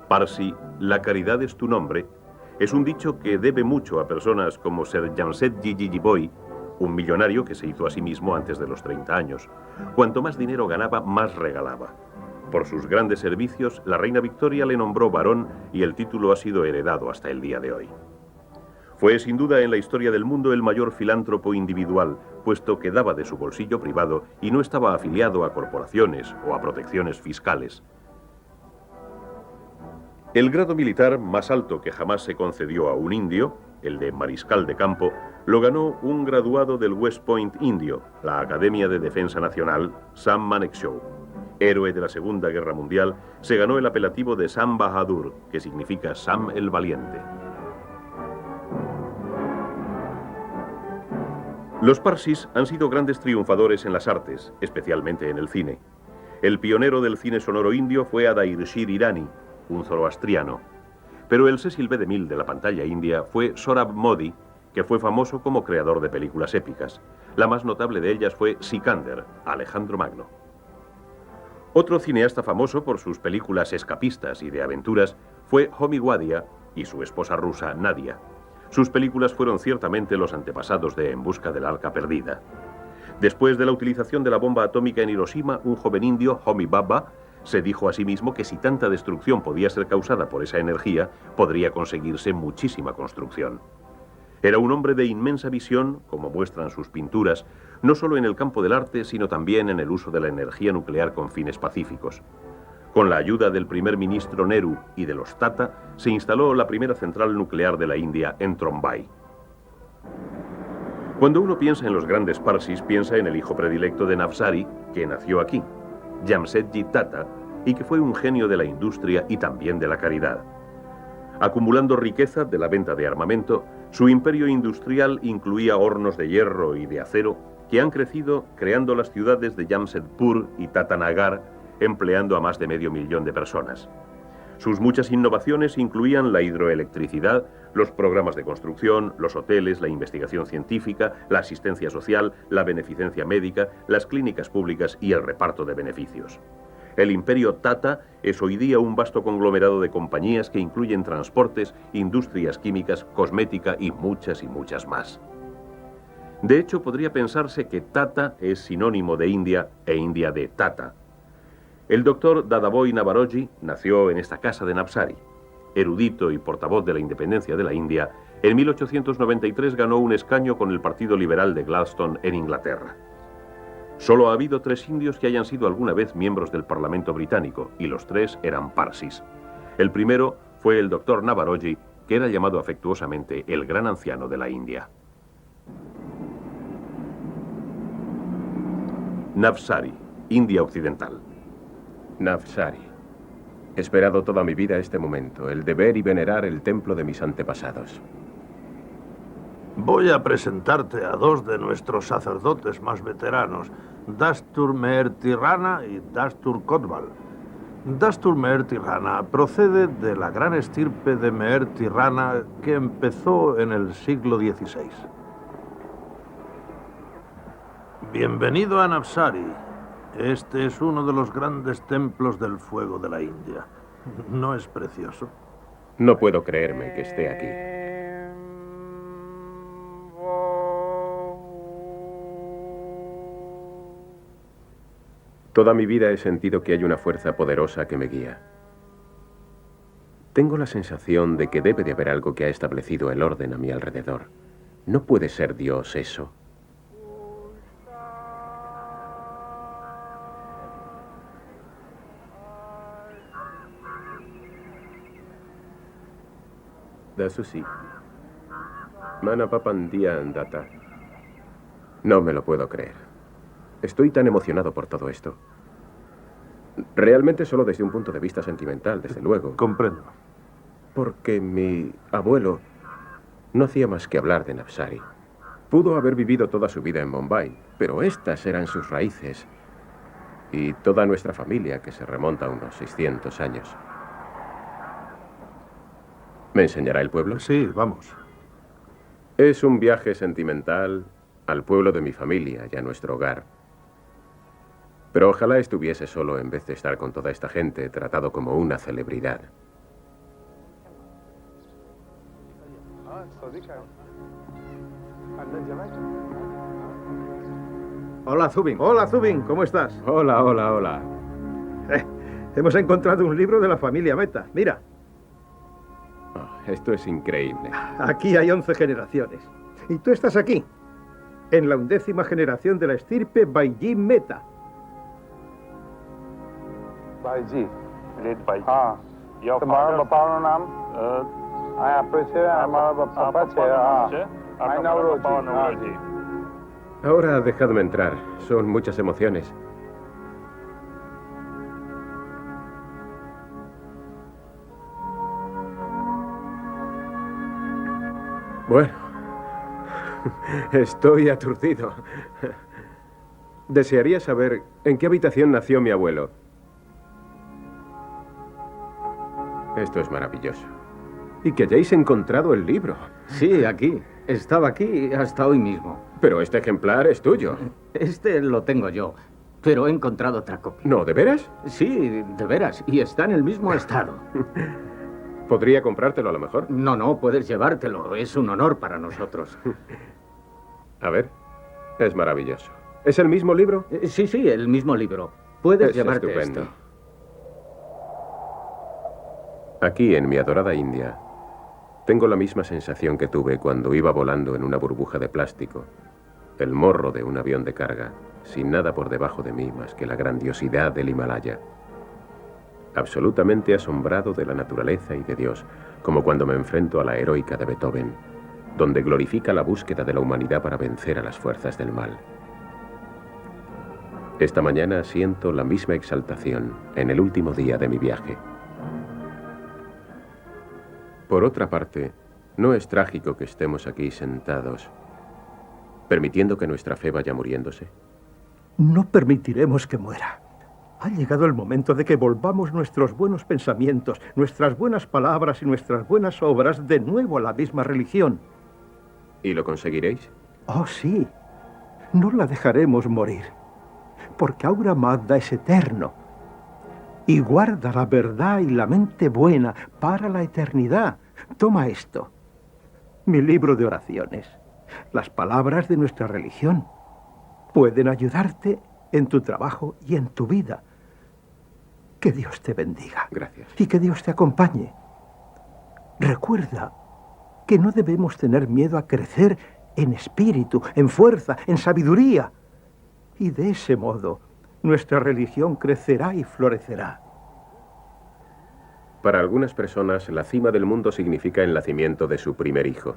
Parsi, la caridad es tu nombre, es un dicho que debe mucho a personas como Sir Jamsetji Jijiboy, un millonario que se hizo a sí mismo antes de los 30 años. Cuanto más dinero ganaba, más regalaba. Por sus grandes servicios, la reina Victoria le nombró barón y el título ha sido heredado hasta el día de hoy. Fue sin duda en la historia del mundo el mayor filántropo individual, puesto que daba de su bolsillo privado y no estaba afiliado a corporaciones o a protecciones fiscales. El grado militar más alto que jamás se concedió a un indio, el de mariscal de campo, lo ganó un graduado del West Point indio, la Academia de Defensa Nacional, Sam Manekshaw. Héroe de la Segunda Guerra Mundial, se ganó el apelativo de Sam Bahadur, que significa Sam el Valiente. Los parsis han sido grandes triunfadores en las artes, especialmente en el cine. El pionero del cine sonoro indio fue Adair Shir Irani, un zoroastriano. Pero el Cecil B. DeMille de la pantalla india fue Sohrab Modi, que fue famoso como creador de películas épicas. La más notable de ellas fue Sikander, Alejandro Magno. Otro cineasta famoso por sus películas escapistas y de aventuras fue Homi Wadia y su esposa rusa Nadia. Sus películas fueron ciertamente los antepasados de En busca del arca perdida. Después de la utilización de la bomba atómica en Hiroshima, un joven indio, Homi Bhabha, se dijo a sí mismo que si tanta destrucción podía ser causada por esa energía, podría conseguirse muchísima construcción. Era un hombre de inmensa visión, como muestran sus pinturas, no solo en el campo del arte, sino también en el uso de la energía nuclear con fines pacíficos. Con la ayuda del primer ministro Nehru y de los Tata, se instaló la primera central nuclear de la India en Trombay. Cuando uno piensa en los grandes parsis, piensa en el hijo predilecto de Navsari, que nació aquí, Jamsetji Tata, y que fue un genio de la industria y también de la caridad. Acumulando riqueza de la venta de armamento, su imperio industrial incluía hornos de hierro y de acero que han crecido creando las ciudades de Jamshedpur y Tatanagar, empleando a más de 500.000 de personas. Sus muchas innovaciones incluían la hidroelectricidad, los programas de construcción, los hoteles, la investigación científica, la asistencia social, la beneficencia médica, las clínicas públicas y el reparto de beneficios. El imperio Tata es hoy día un vasto conglomerado de compañías que incluyen transportes, industrias químicas, cosmética y muchas más. De hecho, podría pensarse que Tata es sinónimo de India e India de Tata, El doctor Dadabhoy Nabaroji nació en esta casa de Navsari. Erudito y portavoz de la independencia de la India, en 1893 ganó un escaño con el Partido Liberal de Gladstone en Inglaterra. Solo ha habido 3 indios que hayan sido alguna vez miembros del Parlamento británico, y los 3 eran parsis. El primero fue el doctor Nabaroji, que era llamado afectuosamente el gran anciano de la India. Navsari, India Occidental. Navsari. He esperado toda mi vida este momento, el de ver y venerar el templo de mis antepasados. Voy a presentarte a 2 de nuestros sacerdotes más veteranos, Dastur Meher Tirana y Dastur Kotbal. Dastur Meher Tirana procede de la gran estirpe de Meher Tirana que empezó en el siglo XVI. Bienvenido a Navsari. Este es uno de los grandes templos del fuego de la India. ¿No es precioso? No puedo creerme que esté aquí. Toda mi vida he sentido que hay una fuerza poderosa que me guía. Tengo la sensación de que debe de haber algo que ha establecido el orden a mi alrededor. ¿No puede ser Dios eso? Dasusi. Mana papandia andata. No me lo puedo creer. Estoy tan emocionado por todo esto. Realmente solo desde un punto de vista sentimental, desde luego. Comprendo. Porque mi abuelo no hacía más que hablar de Navsari. Pudo haber vivido toda su vida en Bombay, pero estas eran sus raíces. Y toda nuestra familia, que se remonta a unos 600 años. ¿Me enseñará el pueblo? Sí, vamos. Es un viaje sentimental al pueblo de mi familia y a nuestro hogar. Pero ojalá estuviese solo en vez de estar con toda esta gente, tratado como una celebridad. Hola, Zubin. Hola, Zubin. ¿Cómo estás? Hola, hola, hola. Hemos encontrado un libro de la familia Mehta. Mira. Esto es increíble. Aquí hay 11 generaciones. Y tú estás aquí, en la 11ª generación de la estirpe Baiji Mehta. Baiji. Great Baiji. Your father... બાપાનું નામ આપણે છે અમારા પપ્પા છે આ Naoroji. Ahora dejadme entrar. Son muchas emociones. Bueno, estoy aturdido. Desearía saber en qué habitación nació mi abuelo. Esto es maravilloso. Y que hayáis encontrado el libro. Sí, aquí. Estaba aquí hasta hoy mismo. Pero este ejemplar es tuyo. Este lo tengo yo, pero he encontrado otra copia. ¿No, de veras? Sí, de veras, y está en el mismo estado. ¿Podría comprártelo a lo mejor? No, puedes llevártelo. Es un honor para nosotros. A ver, es maravilloso. ¿Es el mismo libro? Sí, el mismo libro. Puedes llevarte estupendo. esto. Aquí, en mi adorada India, tengo la misma sensación que tuve cuando iba volando en una burbuja de plástico, el morro de un avión de carga, sin nada por debajo de mí más que la grandiosidad del Himalaya. Absolutamente asombrado de la naturaleza y de Dios, como cuando me enfrento a la heroica de Beethoven, donde glorifica la búsqueda de la humanidad para vencer a las fuerzas del mal. Esta mañana siento la misma exaltación en el último día de mi viaje. Por otra parte, no es trágico que estemos aquí sentados, permitiendo que nuestra fe vaya muriéndose. No permitiremos que muera. Ha llegado el momento de que volvamos nuestros buenos pensamientos, nuestras buenas palabras y nuestras buenas obras de nuevo a la misma religión. ¿Y lo conseguiréis? Oh, sí. No la dejaremos morir, porque Ahura Mazda es eterno y guarda la verdad y la mente buena para la eternidad. Toma esto, mi libro de oraciones, las palabras de nuestra religión. Pueden ayudarte en tu trabajo y en tu vida. Que Dios te bendiga. Gracias. Y que Dios te acompañe. Recuerda que no debemos tener miedo a crecer en espíritu, en fuerza, en sabiduría. Y de ese modo, nuestra religión crecerá y florecerá. Para algunas personas, la cima del mundo significa el nacimiento de su primer hijo.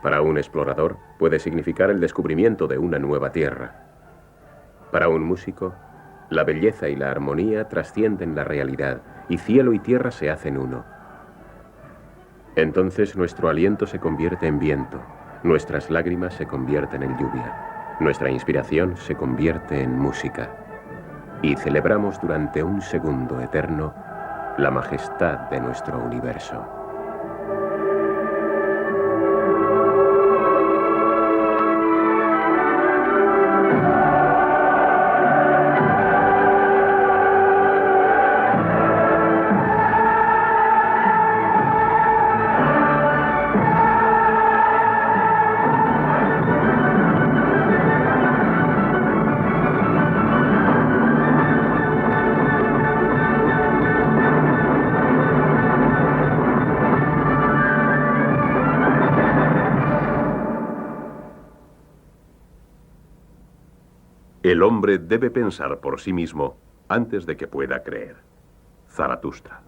Para un explorador, puede significar el descubrimiento de una nueva tierra. Para un músico, la belleza y la armonía trascienden la realidad, y cielo y tierra se hacen uno. Entonces nuestro aliento se convierte en viento, nuestras lágrimas se convierten en lluvia, nuestra inspiración se convierte en música, y celebramos durante un segundo eterno la majestad de nuestro universo. El hombre debe pensar por sí mismo antes de que pueda creer. Zaratustra.